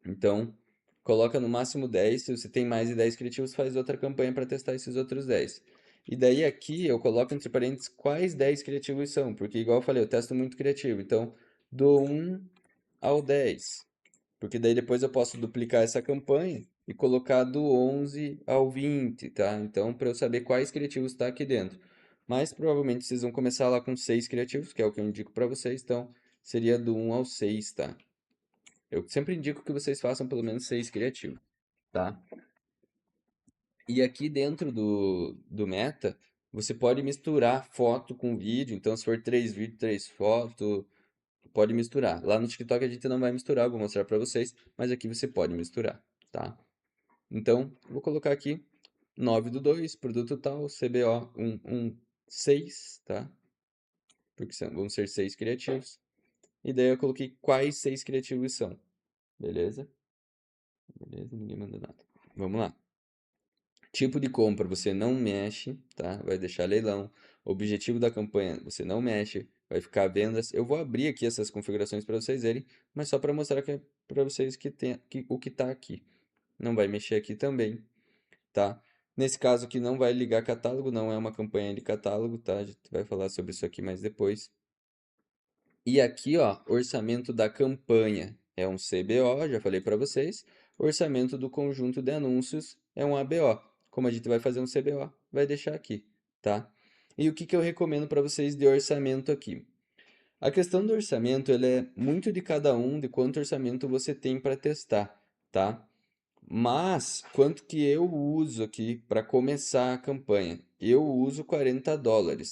Então, coloca no máximo 10. Se você tem mais de 10 criativos, faz outra campanha para testar esses outros 10. E daí aqui eu coloco entre parênteses quais 10 criativos são, porque igual eu falei, eu testo muito criativo. Então, do 1 ao 10. Porque daí depois eu posso duplicar essa campanha e colocar do 11 ao 20, tá? Então, para eu saber quais criativos está aqui dentro. Mas provavelmente vocês vão começar lá com 6 criativos, que é o que eu indico para vocês. Então, seria do 1 ao 6, tá? Eu sempre indico que vocês façam pelo menos 6 criativos, tá? E aqui dentro do Meta, você pode misturar foto com vídeo. Então, se for 3 vídeos, 3 fotos, pode misturar. Lá no TikTok a gente não vai misturar, vou mostrar pra vocês, mas aqui você pode misturar, tá? Então, vou colocar aqui 9/2, produto tal, CBO 116, tá? Porque vão ser 6 criativos. E daí eu coloquei quais 6 criativos são. Beleza? Beleza, ninguém manda nada. Vamos lá. Tipo de compra, você não mexe, tá? Vai deixar leilão. Objetivo da campanha, você não mexe. Vai ficar vendas. Eu vou abrir aqui essas configurações para vocês verem, mas só para mostrar para vocês o que está aqui. Não vai mexer aqui também, tá? Nesse caso aqui não vai ligar catálogo, não é uma campanha de catálogo, tá? A gente vai falar sobre isso aqui mais depois. E aqui, ó, orçamento da campanha é um CBO, já falei para vocês. Orçamento do conjunto de anúncios é um ABO. Como a gente vai fazer um CBO, vai deixar aqui, tá? E o que que eu recomendo para vocês de orçamento aqui? A questão do orçamento, ele é muito de cada um, de quanto orçamento você tem para testar, tá? Mas, quanto que eu uso aqui para começar a campanha? Eu uso US$ 40,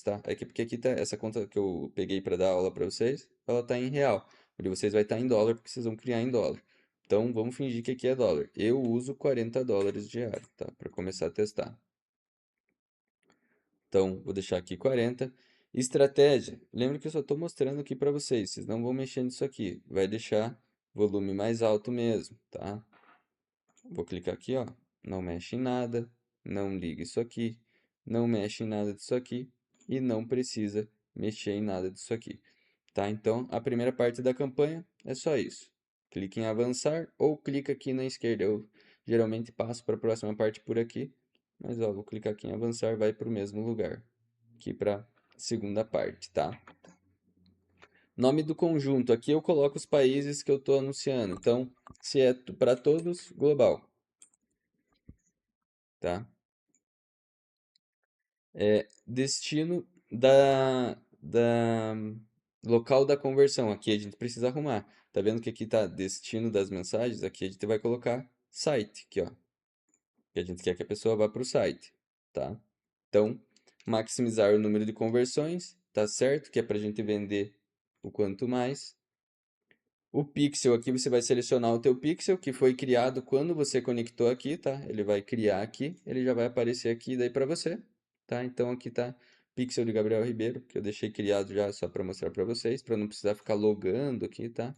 tá? É que porque aqui tá essa conta que eu peguei para dar aula para vocês, ela tá em real. O de vocês vai estar em dólar porque vocês vão criar em dólar. Então, vamos fingir que aqui é dólar. Eu uso US$ 40 diário, tá? Para começar a testar. Então, vou deixar aqui 40. Estratégia. Lembra que eu só estou mostrando aqui para vocês. Vocês não vão mexer nisso aqui. Vai deixar volume mais alto mesmo, tá? Vou clicar aqui, ó. Não mexe em nada. Não liga isso aqui. Não mexe em nada disso aqui. E não precisa mexer em nada disso aqui. Tá? Então, a primeira parte da campanha é só isso. Clique em avançar ou clica aqui na esquerda. Eu geralmente passo para a próxima parte por aqui. Mas, ó, vou clicar aqui em avançar, vai para o mesmo lugar. Aqui para a segunda parte, tá? Nome do conjunto. Aqui eu coloco os países que eu estou anunciando. Então, se é para todos, global, tá? Destino da local da conversão. Aqui a gente precisa arrumar. Tá vendo que aqui tá destino das mensagens? Aqui a gente vai colocar site, aqui, ó. Que a gente quer que a pessoa vá para o site, tá? Então, maximizar o número de conversões, tá certo? Que é para a gente vender o quanto mais. O pixel aqui você vai selecionar o teu pixel que foi criado quando você conectou aqui, tá? Ele vai criar aqui, ele já vai aparecer aqui daí para você, tá? Então aqui tá pixel de Gabriel Ribeiro, que eu deixei criado já só para mostrar para vocês, para não precisar ficar logando aqui, tá?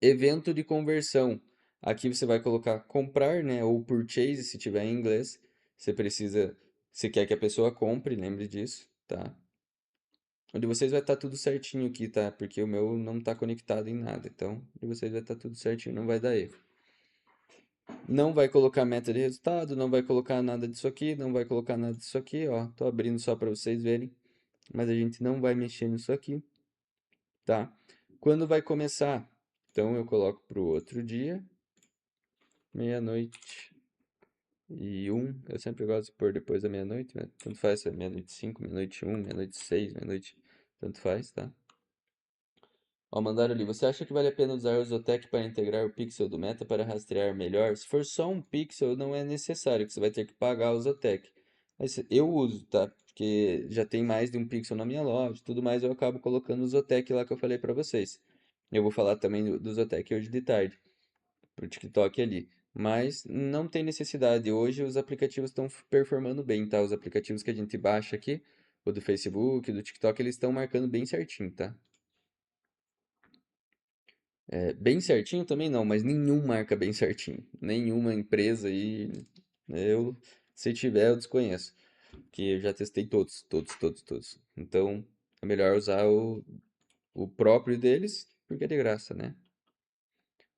Evento de conversão. Aqui você vai colocar comprar, né, ou purchase se tiver em inglês. Você precisa, você quer que a pessoa compre, lembre disso, tá? O de vocês vai estar tudo certinho aqui, tá? Porque o meu não está conectado em nada. Então, o de vocês vai estar tudo certinho, não vai dar erro. Não vai colocar meta de resultado, não vai colocar nada disso aqui, não vai colocar nada disso aqui, ó. Tô abrindo só para vocês verem, mas a gente não vai mexer nisso aqui, tá? Quando vai começar? Então eu coloco para o outro dia, meia-noite e um. Eu sempre gosto de pôr depois da meia-noite, né? Tanto faz se é meia-noite e 5, meia-noite e 1, meia-noite e 6, meia-noite, tanto faz, tá? Ó, mandaram ali. Você acha que vale a pena usar o Zotec para integrar o pixel do Meta para rastrear melhor? Se for só um pixel, não é necessário, que você vai ter que pagar o Zotec. Mas eu uso, tá? Porque já tem mais de um pixel na minha loja, e tudo mais, eu acabo colocando o Zotec lá que eu falei para vocês. Eu vou falar também do Zotec hoje de tarde, pro TikTok ali. Mas não tem necessidade. Hoje os aplicativos estão performando bem, tá? Os aplicativos que a gente baixa aqui, o do Facebook, do TikTok, eles estão marcando bem certinho, tá? É, bem certinho também não, mas nenhum marca bem certinho. Nenhuma empresa aí, eu, se tiver, eu desconheço. Que eu já testei todos, todos, todos, todos. Então, é melhor usar o próprio deles, porque é de graça, né?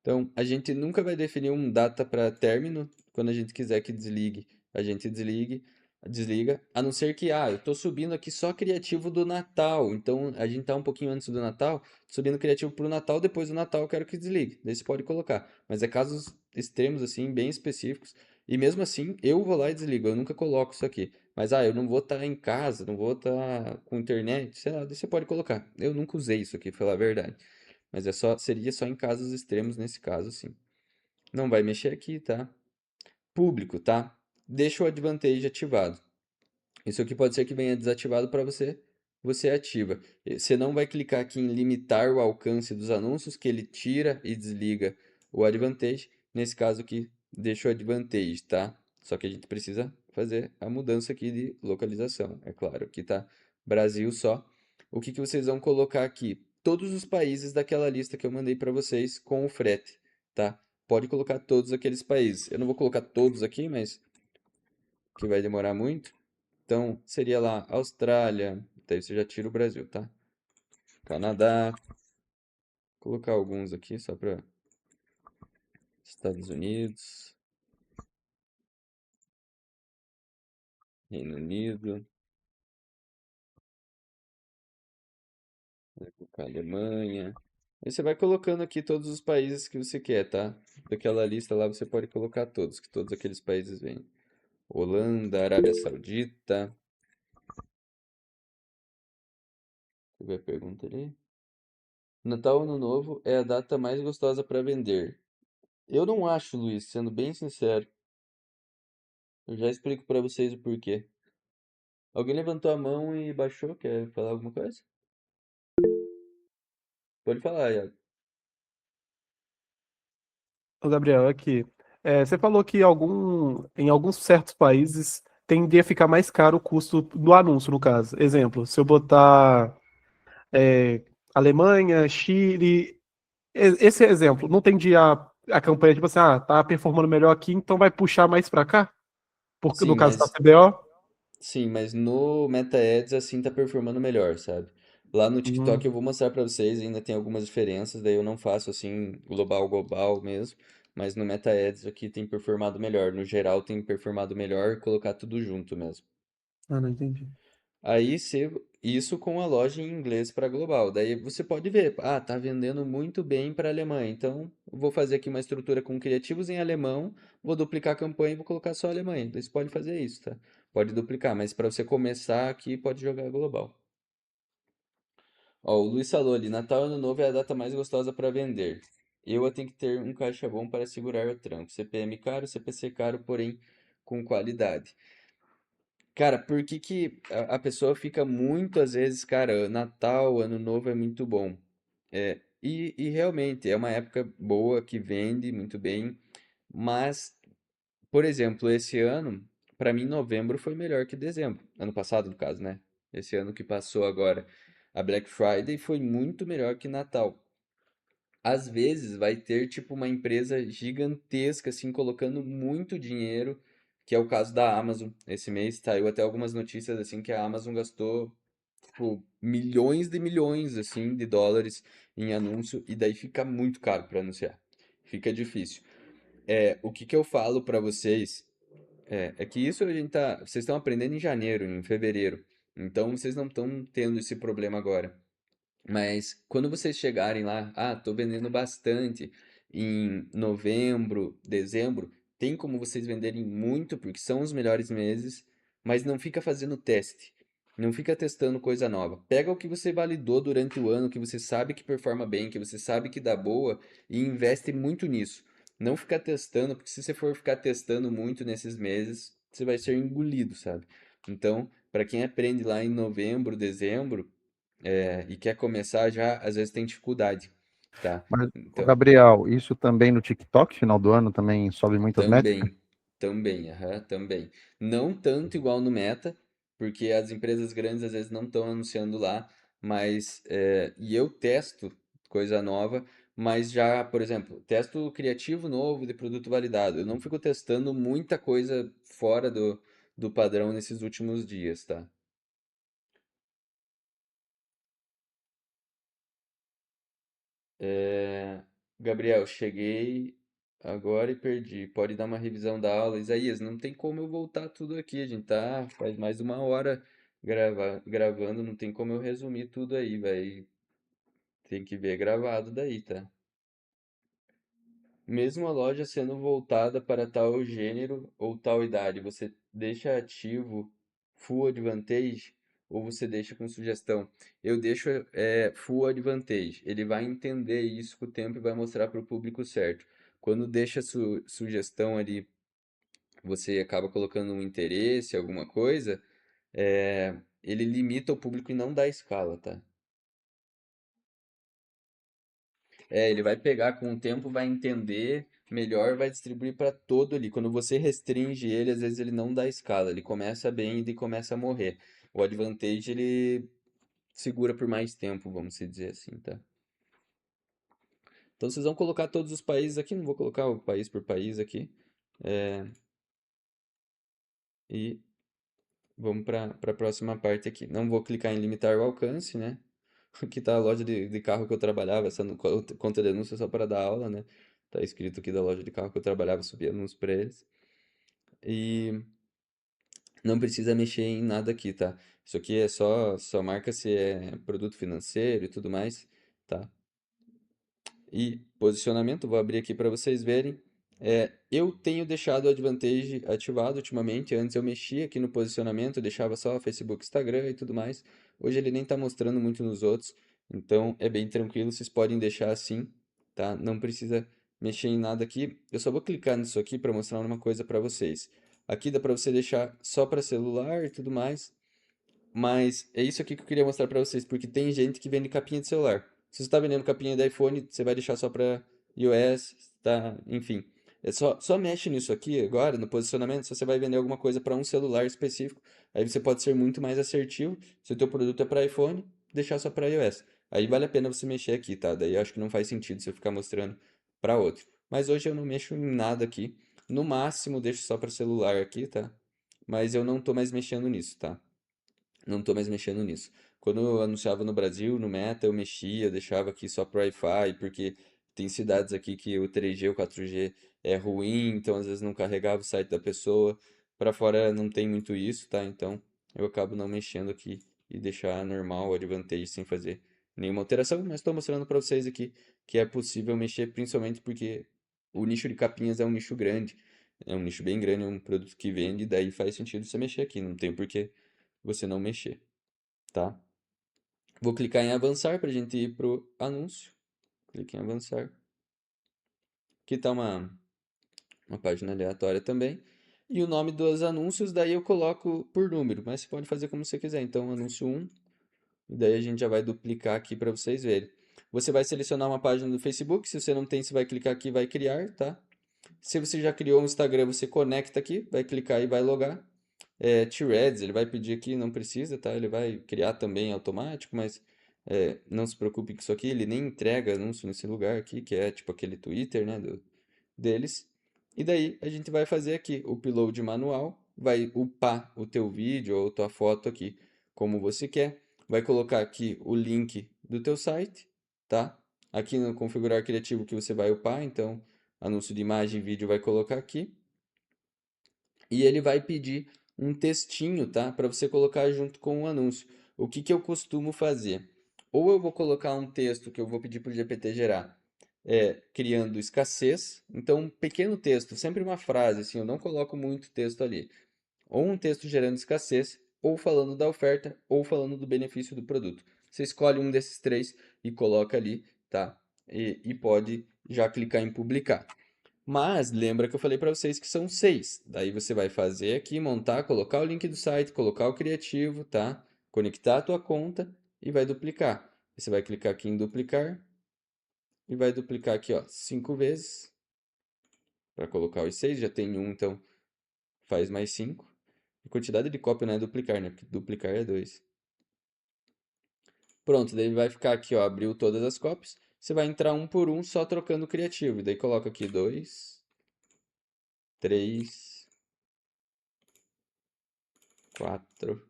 Então, a gente nunca vai definir um data para término quando a gente quiser que desligue. A gente desliga, a não ser que, eu tô subindo aqui só criativo do Natal. Então, a gente tá um pouquinho antes do Natal, subindo criativo pro Natal, depois do Natal eu quero que desligue. Daí você pode colocar. Mas é casos extremos, assim, bem específicos. E mesmo assim, eu vou lá e desligo. Eu nunca coloco isso aqui. Mas, eu não vou estar em casa, não vou estar com internet, sei lá, daí você pode colocar. Eu nunca usei isso aqui, pra falar a verdade. Mas seria só em casos extremos nesse caso, sim. Não vai mexer aqui, tá? Público, tá? Deixa o Advantage ativado. Isso aqui pode ser que venha desativado para você, você ativa. Você não vai clicar aqui em limitar o alcance dos anúncios, que ele tira e desliga o Advantage. Nesse caso aqui, deixa o Advantage, tá? Só que a gente precisa fazer a mudança aqui de localização. É claro, aqui tá Brasil só. O que que vocês vão colocar aqui? Todos os países daquela lista que eu mandei para vocês com o frete, tá? Pode colocar todos aqueles países. Eu não vou colocar todos aqui, mas que vai demorar muito. Então, seria lá Austrália, daí você já tira o Brasil, tá? Canadá, colocar alguns aqui só para Estados Unidos, Reino Unido, vai colocar Alemanha. Aí você vai colocando aqui todos os países que você quer, tá? Daquela lista lá você pode colocar todos, que todos aqueles países vêm. Holanda, Arábia Saudita. Deixa eu ver a pergunta ali. Natal Ano Novo é a data mais gostosa para vender. Eu não acho, Luiz, sendo bem sincero. Eu já explico para vocês o porquê. Alguém levantou a mão e baixou, quer falar alguma coisa? Pode falar, Iago. Ô, Gabriel, aqui. Você falou que em alguns certos países tende a ficar mais caro o custo do anúncio, no caso. Exemplo, se eu botar é, Alemanha, Chile, esse exemplo, não tende a campanha, tipo assim, tá performando melhor aqui, então vai puxar mais pra cá? Porque no Sim, caso da mas CBO. no Meta Ads assim tá performando melhor, sabe? Lá no TikTok eu Hum, vou mostrar pra vocês, ainda tem algumas diferenças, daí eu não faço assim global global mesmo, mas no Meta Ads aqui tem performado melhor, no geral tem performado melhor colocar tudo junto mesmo. não entendi. Aí você, isso com a loja em inglês para global. Daí você pode ver, tá vendendo muito bem para Alemanha. Então, eu vou fazer aqui uma estrutura com criativos em alemão, vou duplicar a campanha e vou colocar só Alemanha. Daí você pode fazer isso, tá? Pode duplicar, mas para você começar aqui, pode jogar global. Ó, o Luiz falou ali, Natal e Ano Novo é a data mais gostosa para vender. Eu tenho que ter um caixa bom para segurar o tranco. CPM caro, CPC caro, porém com qualidade. Cara, por que que a pessoa fica muito, às vezes, cara, Natal, Ano Novo é muito bom. E realmente é uma época boa que vende muito bem, mas, por exemplo, esse ano, pra mim, novembro foi melhor que dezembro. Ano passado, no caso, né? Esse ano que passou agora, a Black Friday foi muito melhor que Natal. Às vezes vai ter tipo uma empresa gigantesca assim colocando muito dinheiro, que é o caso da Amazon. Esse mês saiu até algumas notícias assim que a Amazon gastou tipo milhões de milhões assim de dólares em anúncio e daí fica muito caro para anunciar. Fica difícil. O que que eu falo para vocês é que isso vocês estão aprendendo em janeiro, em fevereiro. Então vocês não estão tendo esse problema agora. Mas quando vocês chegarem lá, tô vendendo bastante em novembro, dezembro, tem como vocês venderem muito, porque são os melhores meses, mas não fica fazendo teste. Não fica testando coisa nova. Pega o que você validou durante o ano, que você sabe que performa bem, que você sabe que dá boa, e investe muito nisso. Não ficar testando, porque se você for ficar testando muito nesses meses, você vai ser engolido, sabe? Então, para quem aprende lá em novembro, dezembro, e quer começar já, às vezes tem dificuldade, tá? Mas, ô, Então, Gabriel, isso também no TikTok, final do ano, também sobe muitas métricas? também, também, também. Não tanto igual no Meta, porque as empresas grandes às vezes não estão anunciando lá, mas e eu testo coisa nova, Mas já, por exemplo, testo criativo novo de produto validado. Eu não fico testando muita coisa fora do padrão nesses últimos dias, tá? É, Gabriel, cheguei agora e perdi. Pode dar uma revisão da aula. Isaías, não tem como eu voltar tudo aqui. A gente tá faz mais de 1 hora gravando, não tem como eu resumir tudo aí, vai. Tem que ver gravado daí, tá? Mesmo a loja sendo voltada para tal gênero ou tal idade, você deixa ativo Full Advantage ou você deixa com sugestão? Eu deixo Full Advantage. Ele vai entender isso com o tempo e vai mostrar para o público certo. Quando deixa sugestão ali, você acaba colocando um interesse, alguma coisa, ele limita o público e não dá escala, tá? Ele vai pegar com o tempo, vai entender melhor, vai distribuir para todo ali. Quando você restringe ele, às vezes ele não dá escala, ele começa bem e daí começa a morrer. O Advantage ele segura por mais tempo, vamos se dizer assim, tá? Então vocês vão colocar todos os países aqui, não vou colocar o país por país aqui. é, e vamos para a próxima parte aqui. Não vou clicar em limitar o alcance, né? Aqui tá a loja de carro que eu trabalhava, essa conta de anúncio é só para dar aula, né? Tá escrito aqui da loja de carro que eu trabalhava, subia anúncio para eles. E não precisa mexer em nada aqui, tá? Isso aqui é só marca se é produto financeiro e tudo mais, tá? E posicionamento, vou abrir aqui para vocês verem. Eu tenho deixado o Advantage ativado ultimamente. Antes eu mexia aqui no posicionamento, eu deixava só Facebook, Instagram e tudo mais. Hoje ele nem está mostrando muito nos outros, então é bem tranquilo. Vocês podem deixar assim, tá? Não precisa mexer em nada aqui. Eu só vou clicar nisso aqui para mostrar uma coisa para vocês. Aqui dá para você deixar só para celular e tudo mais. Mas é isso aqui que eu queria mostrar pra vocês, porque tem gente que vende capinha de celular. Se você está vendendo capinha de iPhone, você vai deixar só para iOS, tá? Enfim, só mexe nisso aqui agora, no posicionamento, se você vai vender alguma coisa para um celular específico, aí você pode ser muito mais assertivo. Se o teu produto é para iPhone, deixar só para iOS. Aí vale a pena você mexer aqui, tá? Daí eu acho que não faz sentido você ficar mostrando para outro. Mas hoje eu não mexo em nada aqui. No máximo, deixo só para celular aqui, tá? Mas eu não tô mais mexendo nisso, tá? Não tô mais mexendo nisso. Quando eu anunciava no Brasil, no Meta, eu mexia, eu deixava aqui só pro Wi-Fi, porque tem cidades aqui que o 3G, o 4G é ruim, então às vezes não carregava o site da pessoa. Para fora não tem muito isso, tá? Então eu acabo não mexendo aqui e deixar normal o Advantage sem fazer nenhuma alteração, mas estou mostrando para vocês aqui que é possível mexer, principalmente porque o nicho de capinhas é um nicho grande, é um nicho bem grande, é um produto que vende, daí faz sentido você mexer aqui, não tem por que você não mexer, tá? Vou clicar em avançar para a gente ir pro anúncio. Clique em avançar. Aqui tá uma página aleatória também. E o nome dos anúncios, daí eu coloco por número, mas você pode fazer como você quiser. Então, anúncio 1, e daí a gente já vai duplicar aqui para vocês verem. Você vai selecionar uma página do Facebook, se você não tem, você vai clicar aqui e vai criar, tá? Se você já criou um Instagram, você conecta aqui, vai clicar e vai logar. Threads, ele vai pedir aqui, não precisa, tá? Ele vai criar também automático, mas não se preocupe com isso aqui, ele nem entrega anúncio nesse lugar aqui, que é tipo aquele Twitter, né, deles. E daí a gente vai fazer aqui o upload manual, vai upar o teu vídeo ou tua foto aqui como você quer. Vai colocar aqui o link do teu site, tá? Aqui no configurar criativo que você vai upar, então anúncio de imagem e vídeo vai colocar aqui. E ele vai pedir um textinho, tá? Para você colocar junto com o anúncio. O que que eu costumo fazer? Ou eu vou colocar um texto que eu vou pedir para o GPT gerar, criando escassez. Então, um pequeno texto, sempre uma frase, assim, eu não coloco muito texto ali. Ou um texto gerando escassez, ou falando da oferta, ou falando do benefício do produto. Você escolhe um desses três e coloca ali, tá? E pode já clicar em publicar. Mas lembra que eu falei para vocês que são 6. Daí você vai fazer aqui, montar, colocar o link do site, colocar o criativo, tá? Conectar a tua conta e vai duplicar. Você vai clicar aqui em duplicar e vai duplicar aqui, ó, 5 vezes para colocar os 6. Já tem um, então faz mais 5. A quantidade de cópia não é duplicar, né? Porque duplicar é 2. Pronto, daí vai ficar aqui, ó, abriu todas as cópias. você vai entrar um por um só trocando o criativo. E daí coloca aqui 2, 3, 4,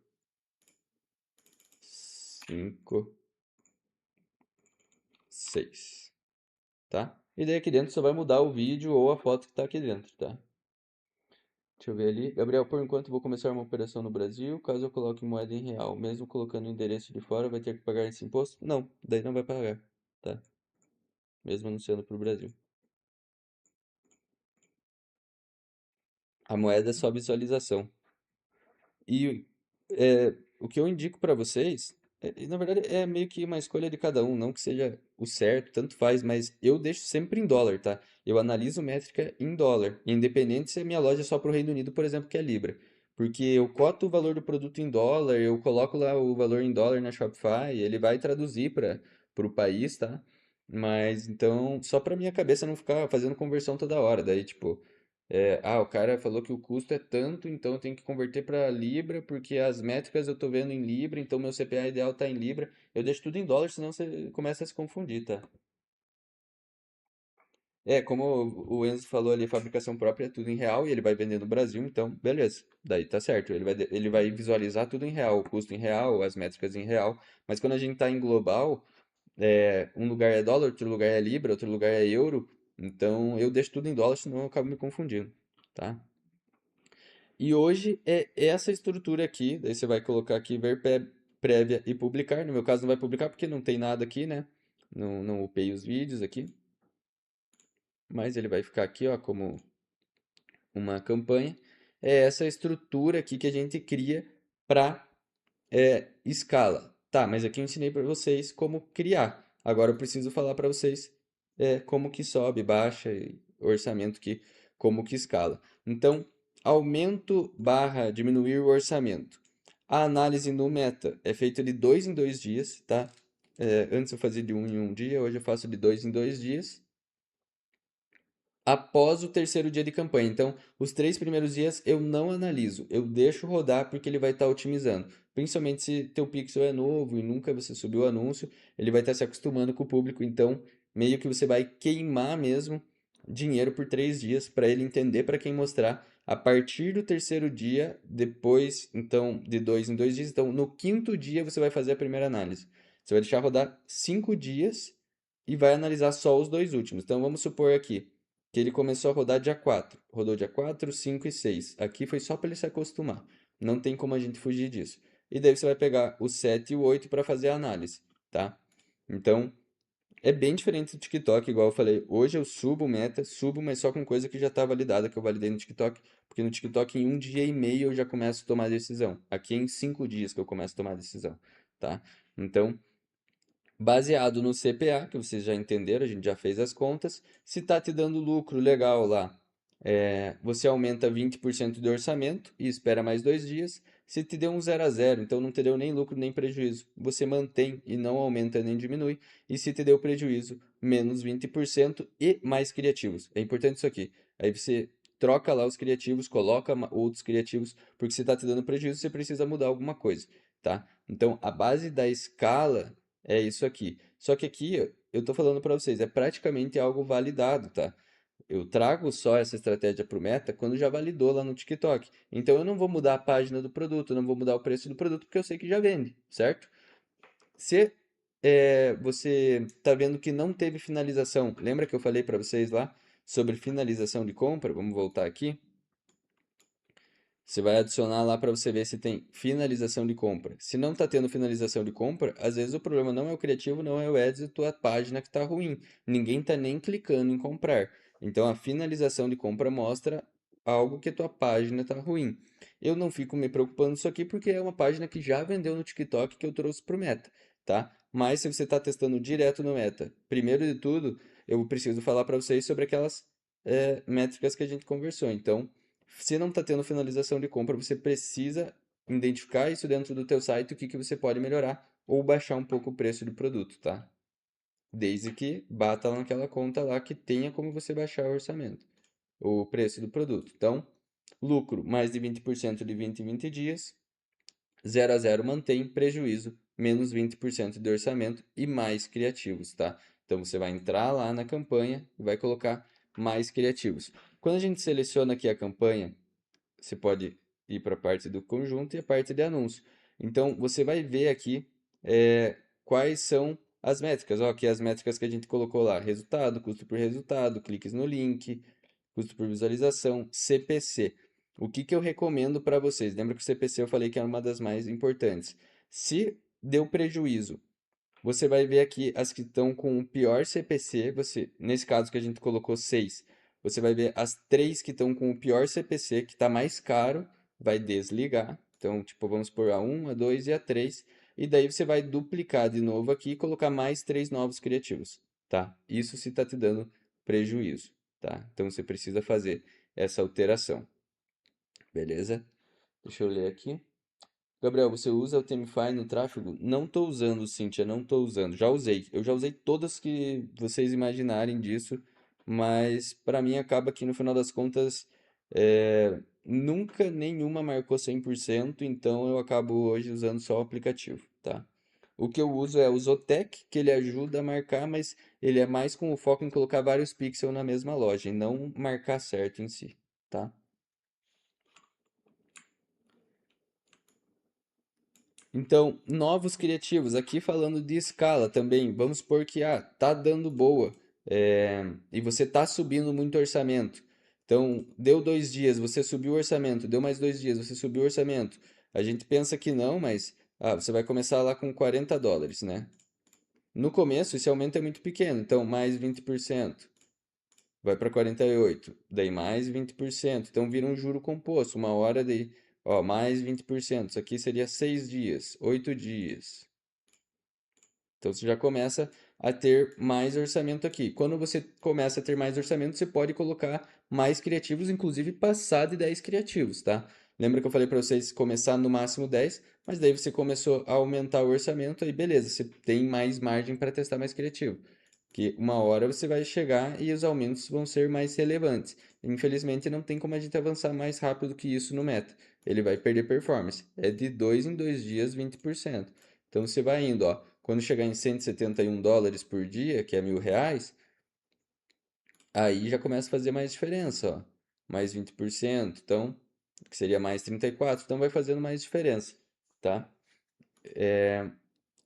5, 6, tá? E daí aqui dentro só vai mudar o vídeo ou a foto que tá aqui dentro, tá? Deixa eu ver ali. Gabriel, por enquanto vou começar uma operação no Brasil. Caso eu coloque moeda em real, mesmo colocando o endereço de fora, vai ter que pagar esse imposto? Não, daí não vai pagar, tá? Mesmo anunciando para o Brasil. A moeda é só visualização. E o que eu indico para vocês, e na verdade é meio que uma escolha de cada um, não que seja o certo, tanto faz, mas eu deixo sempre em dólar, tá? Eu analiso métrica em dólar, independente se a minha loja é só para o Reino Unido, por exemplo, que é Libra. Porque eu coto o valor do produto em dólar, eu coloco lá o valor em dólar na Shopify, ele vai traduzir para o país, tá? Mas então, só para minha cabeça não ficar fazendo conversão toda hora. Daí, tipo, o cara falou que o custo é tanto, então eu tenho que converter para Libra, porque as métricas eu tô vendo em Libra, então meu CPA ideal tá em Libra. Eu deixo tudo em dólar, senão você começa a se confundir, tá? Como o Enzo falou ali, fabricação própria é tudo em real e ele vai vender no Brasil, então beleza. Daí tá certo. Ele vai visualizar tudo em real, o custo em real, as métricas em real. Mas quando a gente tá em global, um lugar é dólar, outro lugar é Libra, outro lugar é euro. Então eu deixo tudo em dólar, senão eu acabo me confundindo, tá? E hoje é essa estrutura aqui. Daí você vai colocar aqui ver prévia e publicar. No meu caso não vai publicar porque não tem nada aqui, né? Não upei os vídeos aqui. Mas ele vai ficar aqui, ó, como uma campanha. É essa estrutura aqui que a gente cria para escala. Tá, mas aqui eu ensinei para vocês como criar. Agora eu preciso falar para vocês como que sobe, baixa, e orçamento que como que escala. Então, aumento barra diminuir o orçamento. A análise no Meta é feita de 2 em 2 dias, tá? Antes eu fazia de 1 em 1 dia, hoje eu faço de 2 em 2 dias após o terceiro dia de campanha. Então, os 3 primeiros dias eu não analiso, eu deixo rodar porque ele vai estar otimizando. Principalmente se teu pixel é novo e nunca você subiu o anúncio, ele vai estar se acostumando com o público. Então, meio que você vai queimar mesmo dinheiro por 3 dias para ele entender para quem mostrar. A partir do terceiro dia, depois, então, de 2 em 2 dias, então, no quinto dia você vai fazer a primeira análise. Você vai deixar rodar 5 dias e vai analisar só os 2 últimos. Então, vamos supor aqui que ele começou a rodar dia 4. Rodou dia 4, 5 e 6. Aqui foi só para ele se acostumar. Não tem como a gente fugir disso. E daí você vai pegar o 7 e o 8 para fazer a análise, tá? Então, é bem diferente do TikTok, igual eu falei. Hoje eu subo meta, subo, mas só com coisa que já está validada, que eu validei no TikTok. Porque no TikTok, em 1 dia e meio, eu já começo a tomar decisão. Aqui é em 5 dias que eu começo a tomar decisão, tá? Então, baseado no CPA, que vocês já entenderam, a gente já fez as contas. Se está te dando lucro legal lá, você aumenta 20% de orçamento e espera mais 2 dias. Se te deu um 0 a 0, então não te deu nem lucro nem prejuízo, você mantém e não aumenta nem diminui. E se te deu prejuízo, menos 20% e mais criativos. É importante isso aqui. Aí você troca lá os criativos, coloca outros criativos, porque se está te dando prejuízo, você precisa mudar alguma coisa, tá? Então, a base da escala é isso aqui. Só que aqui eu tô falando para vocês, é praticamente algo validado, tá? Eu trago só essa estratégia para o Meta quando já validou lá no TikTok. Então eu não vou mudar a página do produto, não vou mudar o preço do produto, porque eu sei que já vende, certo? Se você está vendo que não teve finalização, lembra que eu falei para vocês lá sobre finalização de compra? Vamos voltar aqui. Você vai adicionar lá para você ver se tem finalização de compra. Se não está tendo finalização de compra, às vezes o problema não é o criativo, não é o ads, é a tua página que está ruim. Ninguém está nem clicando em comprar. Então a finalização de compra mostra algo que a tua página está ruim. Eu não fico me preocupando isso aqui porque é uma página que já vendeu no TikTok que eu trouxe para o Meta, tá? Mas se você está testando direto no Meta, primeiro de tudo, eu preciso falar para vocês sobre aquelas métricas que a gente conversou. Então, se não está tendo finalização de compra, você precisa identificar isso dentro do teu site, o que você pode melhorar ou baixar um pouco o preço do produto, tá? Desde que bata lá naquela conta lá que tenha como você baixar o orçamento, o preço do produto. Então, lucro mais de 20% de 20 em 20 dias, 0 a 0 mantém, prejuízo menos 20% de orçamento e mais criativos, tá? Então você vai entrar lá na campanha e vai colocar mais criativos. Quando a gente seleciona aqui a campanha, você pode ir para a parte do conjunto e a parte de anúncio. Então você vai ver aqui quais são as métricas. Ó, aqui as métricas que a gente colocou lá: resultado, custo por resultado, cliques no link, custo por visualização, CPC. O que que eu recomendo para vocês? Lembra que o CPC eu falei que é uma das mais importantes. Se deu prejuízo, você vai ver aqui as que estão com o pior CPC. Nesse caso que a gente colocou 6, você vai ver as 3 que estão com o pior CPC, que está mais caro, vai desligar. Então, tipo, vamos por a 1, a 2 e a 3. E daí você vai duplicar de novo aqui e colocar mais 3 novos criativos, tá? Isso se está te dando prejuízo, tá? Então você precisa fazer essa alteração, beleza? Deixa eu ler aqui. Gabriel, você usa o Themify no tráfego? Não estou usando, Cíntia, não estou usando. Já usei. Eu já usei todas que vocês imaginarem disso, mas para mim acaba que no final das contas nunca nenhuma marcou 100%, então eu acabo hoje usando só o aplicativo, tá? O que eu uso é o Zotec, que ele ajuda a marcar, mas ele é mais com o foco em colocar vários pixels na mesma loja e não marcar certo em si, tá? Então, novos criativos, aqui falando de escala também, vamos supor que tá dando boa, e você tá subindo muito orçamento. Então, deu 2 dias, você subiu o orçamento, deu mais 2 dias, você subiu o orçamento. A gente pensa que não, mas você vai começar lá com US$ 40, né? No começo, esse aumento é muito pequeno, então mais 20%, vai para 48, daí mais 20%. Então vira um juro composto, uma hora de, ó, mais 20%. Isso aqui seria 6 dias, 8 dias. Então você já começa a ter mais orçamento aqui. Quando você começa a ter mais orçamento, você pode colocar mais criativos, inclusive passar de 10 criativos, tá? Lembra que eu falei para vocês começar no máximo 10, mas daí você começou a aumentar o orçamento, aí beleza, você tem mais margem para testar mais criativo. Que uma hora você vai chegar e os aumentos vão ser mais relevantes. Infelizmente, não tem como a gente avançar mais rápido que isso no meta. Ele vai perder performance. É de 2 em 2 dias, 20%. Então você vai indo, ó. Quando chegar em US$ 171 por dia, que é R$ 1.000, aí já começa a fazer mais diferença, ó. Mais 20%, então, que seria mais 34, então vai fazendo mais diferença, tá?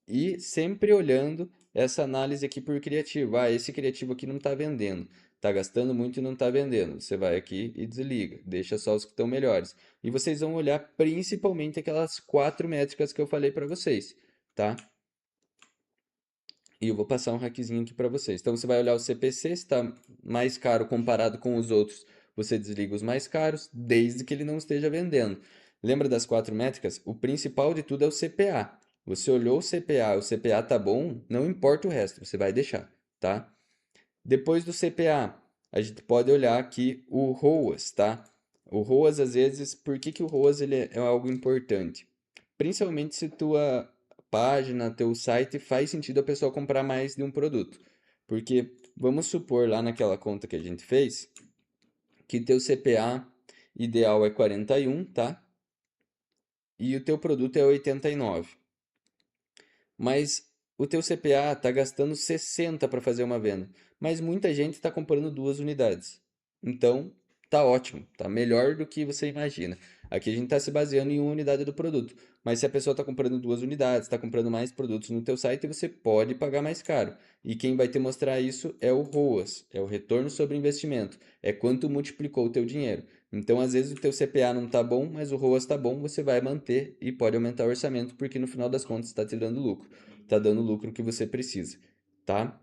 E sempre olhando essa análise aqui por criativo. Esse criativo aqui não está vendendo. Está gastando muito e não está vendendo. Você vai aqui e desliga. Deixa só os que estão melhores. E vocês vão olhar principalmente aquelas 4 métricas que eu falei para vocês, tá? E eu vou passar um hackzinho aqui para vocês. Então você vai olhar o CPC, se está mais caro comparado com os outros, você desliga os mais caros, desde que ele não esteja vendendo. Lembra das 4 métricas? O principal de tudo é o CPA. Você olhou o CPA tá bom, não importa o resto, você vai deixar, tá? Depois do CPA, a gente pode olhar aqui o ROAS, tá? O ROAS, às vezes, por que que o ROAS ele é algo importante? Principalmente se tua página, teu site faz sentido a pessoa comprar mais de um produto. Porque vamos supor lá naquela conta que a gente fez, que teu CPA ideal é 41, tá? E o teu produto é 89. Mas o teu CPA está gastando 60 para fazer uma venda, mas muita gente está comprando 2 unidades. Então, tá ótimo, tá melhor do que você imagina. Aqui a gente está se baseando em uma unidade do produto, mas se a pessoa está comprando 2 unidades, está comprando mais produtos no teu site, você pode pagar mais caro. E quem vai te mostrar isso é o ROAS, é o retorno sobre investimento, é quanto multiplicou o teu dinheiro. Então, às vezes o teu CPA não está bom, mas o ROAS está bom, você vai manter e pode aumentar o orçamento, porque no final das contas está te dando lucro. Está dando o lucro que você precisa, tá?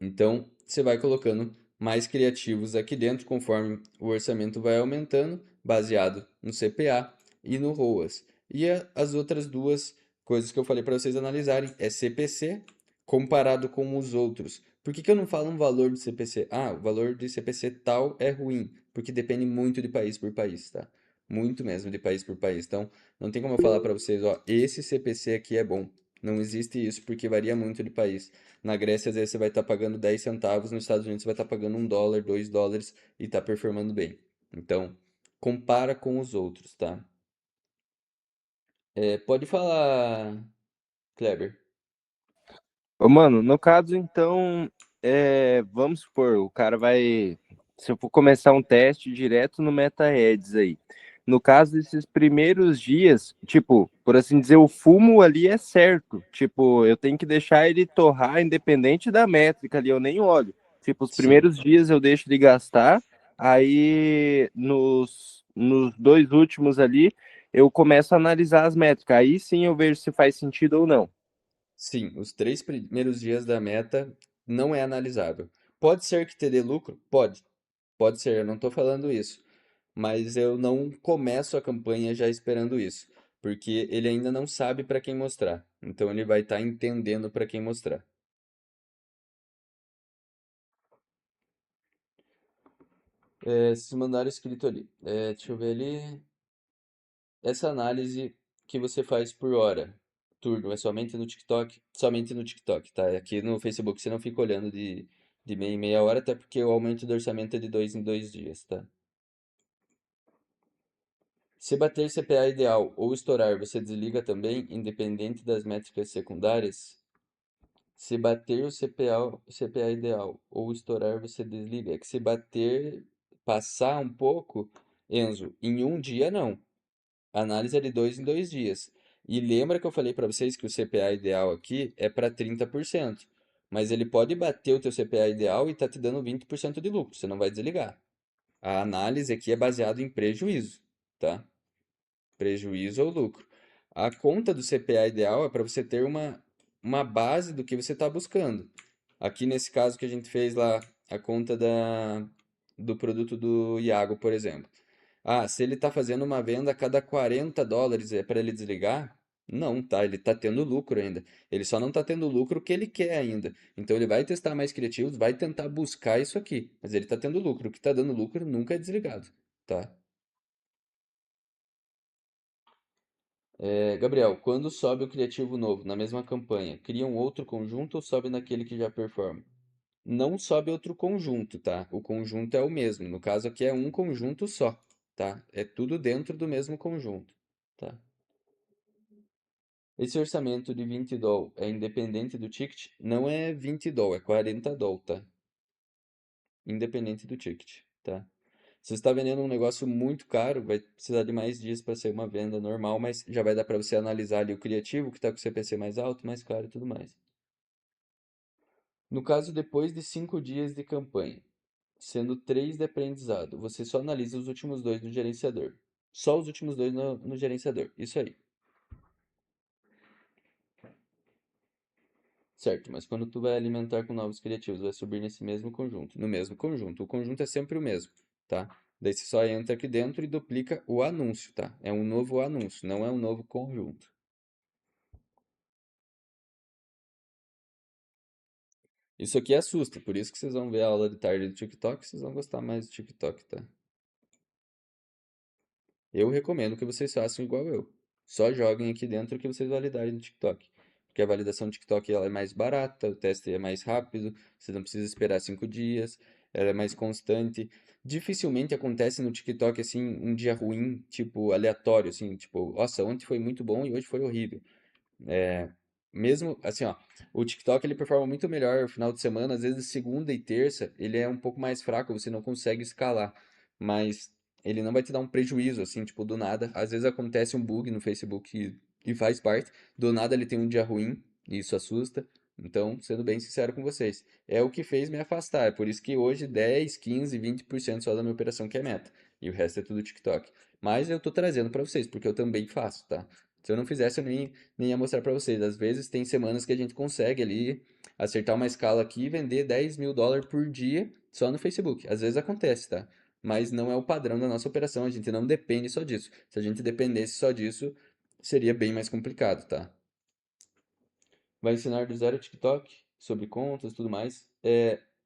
Então, você vai colocando mais criativos aqui dentro, conforme o orçamento vai aumentando, baseado no CPA e no ROAS. E as outras duas coisas que eu falei para vocês analisarem é CPC comparado com os outros. Por que que eu não falo um valor de CPC? O valor de CPC tal é ruim, porque depende muito de país por país, tá? Muito mesmo de país por país. Então, não tem como eu falar para vocês, ó, esse CPC aqui é bom. Não existe isso porque varia muito de país. Na Grécia, às vezes, você vai estar pagando 10 centavos, nos Estados Unidos, você vai estar pagando US$ 1, US$ 2 e está performando bem. Então, compara com os outros, tá? Pode falar, Kleber. Ô, mano, no caso, então, vamos supor, o cara vai. Se eu for começar um teste direto no MetaEds aí. No caso desses primeiros dias, tipo, por assim dizer, o fumo ali é certo. Tipo, eu tenho que deixar ele torrar independente da métrica ali, eu nem olho. Tipo, os Sim. primeiros dias eu deixo ele gastar, aí nos dois últimos ali eu começo a analisar as métricas. Aí sim eu vejo se faz sentido ou não. Sim, os 3 primeiros dias da meta não é analisável. Pode ser que te dê lucro? Pode. Pode ser, eu não estou falando isso. Mas eu não começo a campanha já esperando isso. Porque ele ainda não sabe para quem mostrar. Então ele vai estar entendendo para quem mostrar. Se mandaram escrito ali. Deixa eu ver ali. Essa análise que você faz por hora, turno, é somente no TikTok? Somente no TikTok, tá? Aqui no Facebook você não fica olhando de meia em meia hora, até porque o aumento do orçamento é de 2 em 2 dias, tá? Se bater CPA ideal ou estourar, você desliga também, independente das métricas secundárias? Se bater o CPA ideal ou estourar, você desliga. É que se bater, passar um pouco, Enzo, em um dia não. A análise é de 2 em 2 dias. E lembra que eu falei para vocês que o CPA ideal aqui é para 30%. Mas ele pode bater o teu CPA ideal e tá te dando 20% de lucro. Você não vai desligar. A análise aqui é baseada em prejuízo, tá? Prejuízo ou lucro. A conta do CPA ideal é para você ter uma base do que você está buscando. Aqui nesse caso que a gente fez lá, a conta do produto do Iago, por exemplo. Ah, se ele está fazendo uma venda a cada US$ 40, é para ele desligar? Não, tá. Ele está tendo lucro ainda. Ele só não está tendo lucro que ele quer ainda. Então ele vai testar mais criativos, vai tentar buscar isso aqui. Mas ele está tendo lucro. O que está dando lucro nunca é desligado, tá? Gabriel, quando sobe o criativo novo na mesma campanha, cria um outro conjunto ou sobe naquele que já performa? Não sobe outro conjunto, tá? O conjunto é o mesmo. No caso aqui é um conjunto só, tá? É tudo dentro do mesmo conjunto, tá? Esse orçamento de 20 doll é independente do ticket? Não é 20 doll, é 40 doll, tá? Independente do ticket, tá? Se você está vendendo um negócio muito caro, vai precisar de mais dias para ser uma venda normal, mas já vai dar para você analisar ali o criativo, que está com o CPC mais alto, mais caro e tudo mais. No caso, depois de 5 dias de campanha, sendo 3 de aprendizado, você só analisa os últimos 2 no gerenciador. Só os últimos 2 no gerenciador. Isso aí. Certo, mas quando tu vai alimentar com novos criativos, vai subir nesse mesmo conjunto. No mesmo conjunto. O conjunto é sempre o mesmo, tá? Daí você só entra aqui dentro e duplica o anúncio, tá? É um novo anúncio, não é um novo conjunto. Isso aqui assusta, por isso que vocês vão ver a aula de tarde do TikTok, vocês vão gostar mais do TikTok, tá? Eu recomendo que vocês façam igual eu. Só joguem aqui dentro que vocês validarem no TikTok. Porque a validação do TikTok ela é mais barata, o teste é mais rápido, você não precisa esperar 5 dias, ela é mais constante. Dificilmente acontece no TikTok assim um dia ruim, tipo aleatório, assim, tipo, nossa, ontem foi muito bom e hoje foi horrível. É, mesmo assim, ó, o TikTok ele performa muito melhor no final de semana, às vezes segunda e terça ele é um pouco mais fraco, você não consegue escalar, mas ele não vai te dar um prejuízo assim, tipo, do nada. Às vezes acontece um bug no Facebook e faz parte, do nada ele tem um dia ruim, e isso assusta. Então, sendo bem sincero com vocês, é o que fez me afastar. É por isso que hoje 10, 15, 20% só da minha operação que é meta. E o resto é tudo TikTok. Mas eu tô trazendo pra vocês, porque eu também faço, tá? Se eu não fizesse, eu nem ia mostrar pra vocês. Às vezes tem semanas que a gente consegue ali acertar uma escala aqui e vender US$ 10.000 por dia só no Facebook. Às vezes acontece, tá? Mas não é o padrão da nossa operação, a gente não depende só disso. Se a gente dependesse só disso, seria bem mais complicado, tá? Vai ensinar do zero TikTok, sobre contas e tudo mais.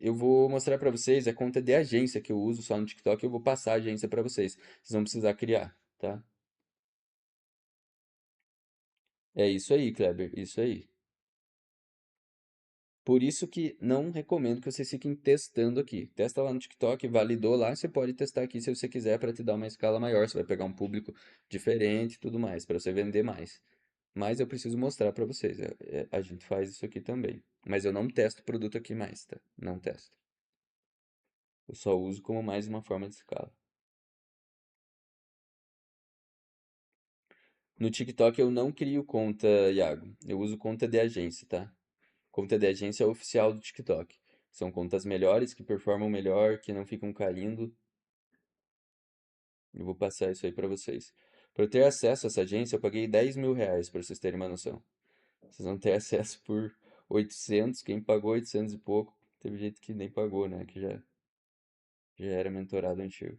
Eu vou mostrar pra vocês a conta de agência que eu uso só no TikTok, eu vou passar a agência pra vocês. Vocês vão precisar criar, tá? É isso aí, Kleber, isso aí. Por isso que não recomendo que vocês fiquem testando aqui. Testa lá no TikTok, validou lá, você pode testar aqui se você quiser para te dar uma escala maior. Você vai pegar um público diferente e tudo mais, para você vender mais. mas eu preciso mostrar pra vocês. A gente faz isso aqui também. Mas eu não testo produto aqui mais, tá? Não testo. Eu só uso como mais uma forma de escala. No TikTok eu não crio conta, Iago. Eu uso conta de agência, tá? Conta de agência oficial do TikTok. São contas melhores, que performam melhor, que não ficam caindo. Eu vou passar isso aí pra vocês. Para eu ter acesso a essa agência, eu paguei R$ 10.000, pra vocês terem uma noção. Vocês vão ter acesso por 800. Quem pagou 800 e pouco, teve gente que nem pagou, né? Que já era mentorado antigo.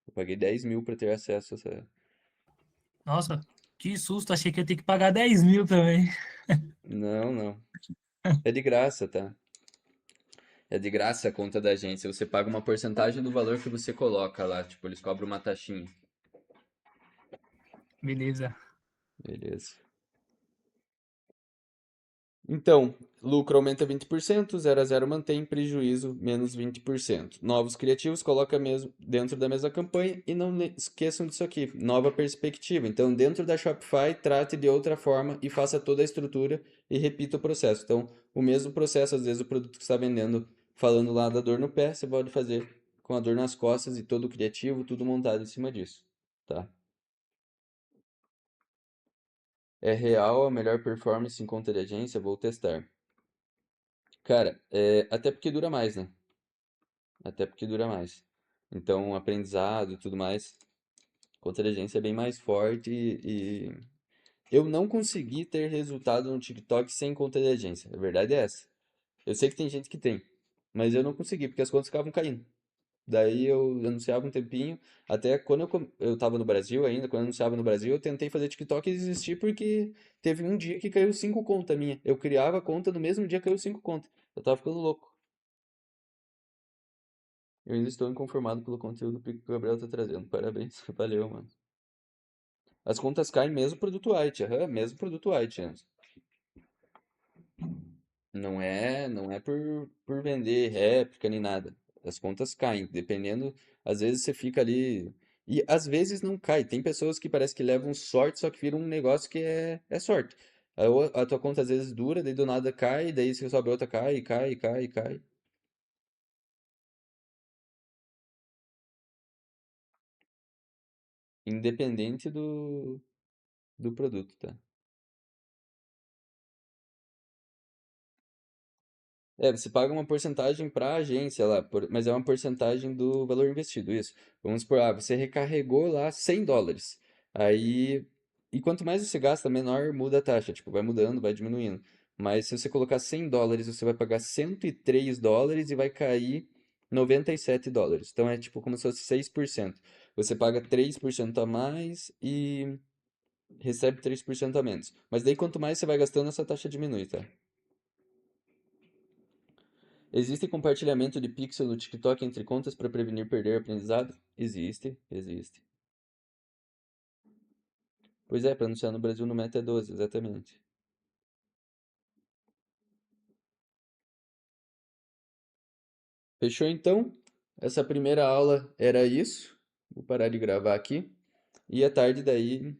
Eu paguei 10.000 pra ter acesso a essa. Nossa, que susto, achei que ia ter que pagar 10 mil também. Não, não. É de graça, tá? É de graça a conta da agência. Você paga uma porcentagem do valor que você coloca lá. Tipo, eles cobram uma taxinha. Beleza. Beleza. Então, lucro aumenta 20%, 0 a 0 mantém, prejuízo menos 20%. Novos criativos coloca mesmo dentro da mesma campanha e não esqueçam disso aqui, nova perspectiva. Então, dentro da Shopify, trate de outra forma e faça toda a estrutura e repita o processo. Então, o mesmo processo, às vezes o produto que você está vendendo, falando lá da dor no pé, você pode fazer com a dor nas costas e todo o criativo, tudo montado em cima disso, tá? É real a melhor performance em conta de agência? Vou testar. Cara, até porque dura mais, né? Até porque dura mais. Então, aprendizado e tudo mais, contra a agência é bem mais forte e eu não consegui ter resultado no TikTok sem conta de agência. A verdade é essa. Eu sei que tem gente que tem, mas eu não consegui porque as contas ficavam caindo. Daí eu anunciava um tempinho, até quando eu tava no Brasil ainda, quando eu anunciava no Brasil, eu tentei fazer TikTok e desisti porque teve um dia que caiu 5 contas minha. Eu criava a conta no mesmo dia que caiu 5 contas. Eu tava ficando louco. Eu ainda estou inconformado pelo conteúdo que o Gabriel tá trazendo. Parabéns. Valeu, mano. As contas caem mesmo produto white. Aham, mesmo produto white, Enzo. Não é por vender réplica nem nada. As contas caem, dependendo. Às vezes você fica ali. E às vezes não cai. Tem pessoas que parece que levam sorte, só que vira um negócio que é sorte. A tua conta às vezes dura, daí do nada cai, daí se sobe outra cai, cai, cai, cai. Independente do produto, tá? Você paga uma porcentagem para a agência lá, mas é uma porcentagem do valor investido, isso. Vamos supor, você recarregou lá US$ 100. Aí, e quanto mais você gasta, menor muda a taxa, tipo, vai mudando, vai diminuindo. Mas se você colocar US$ 100, você vai pagar US$ 103 e vai cair US$ 97. Então é tipo como se fosse 6%. Você paga 3% a mais e recebe 3% a menos. Mas daí quanto mais você vai gastando, essa taxa diminui, tá? Existe compartilhamento de pixel no TikTok entre contas para prevenir perder aprendizado? Existe, existe. Pois é, para anunciar no Brasil no Meta é 12, exatamente. Fechou então? Essa primeira aula era isso. Vou parar de gravar aqui. E à tarde daí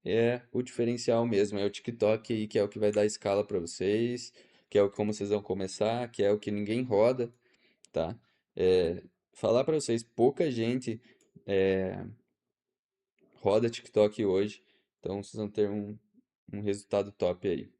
é o diferencial mesmo, é o TikTok aí que é o que vai dar escala para vocês, que é o como vocês vão começar, que é o que ninguém roda, tá? Falar para vocês, pouca gente é, roda TikTok hoje, então vocês vão ter um resultado top aí.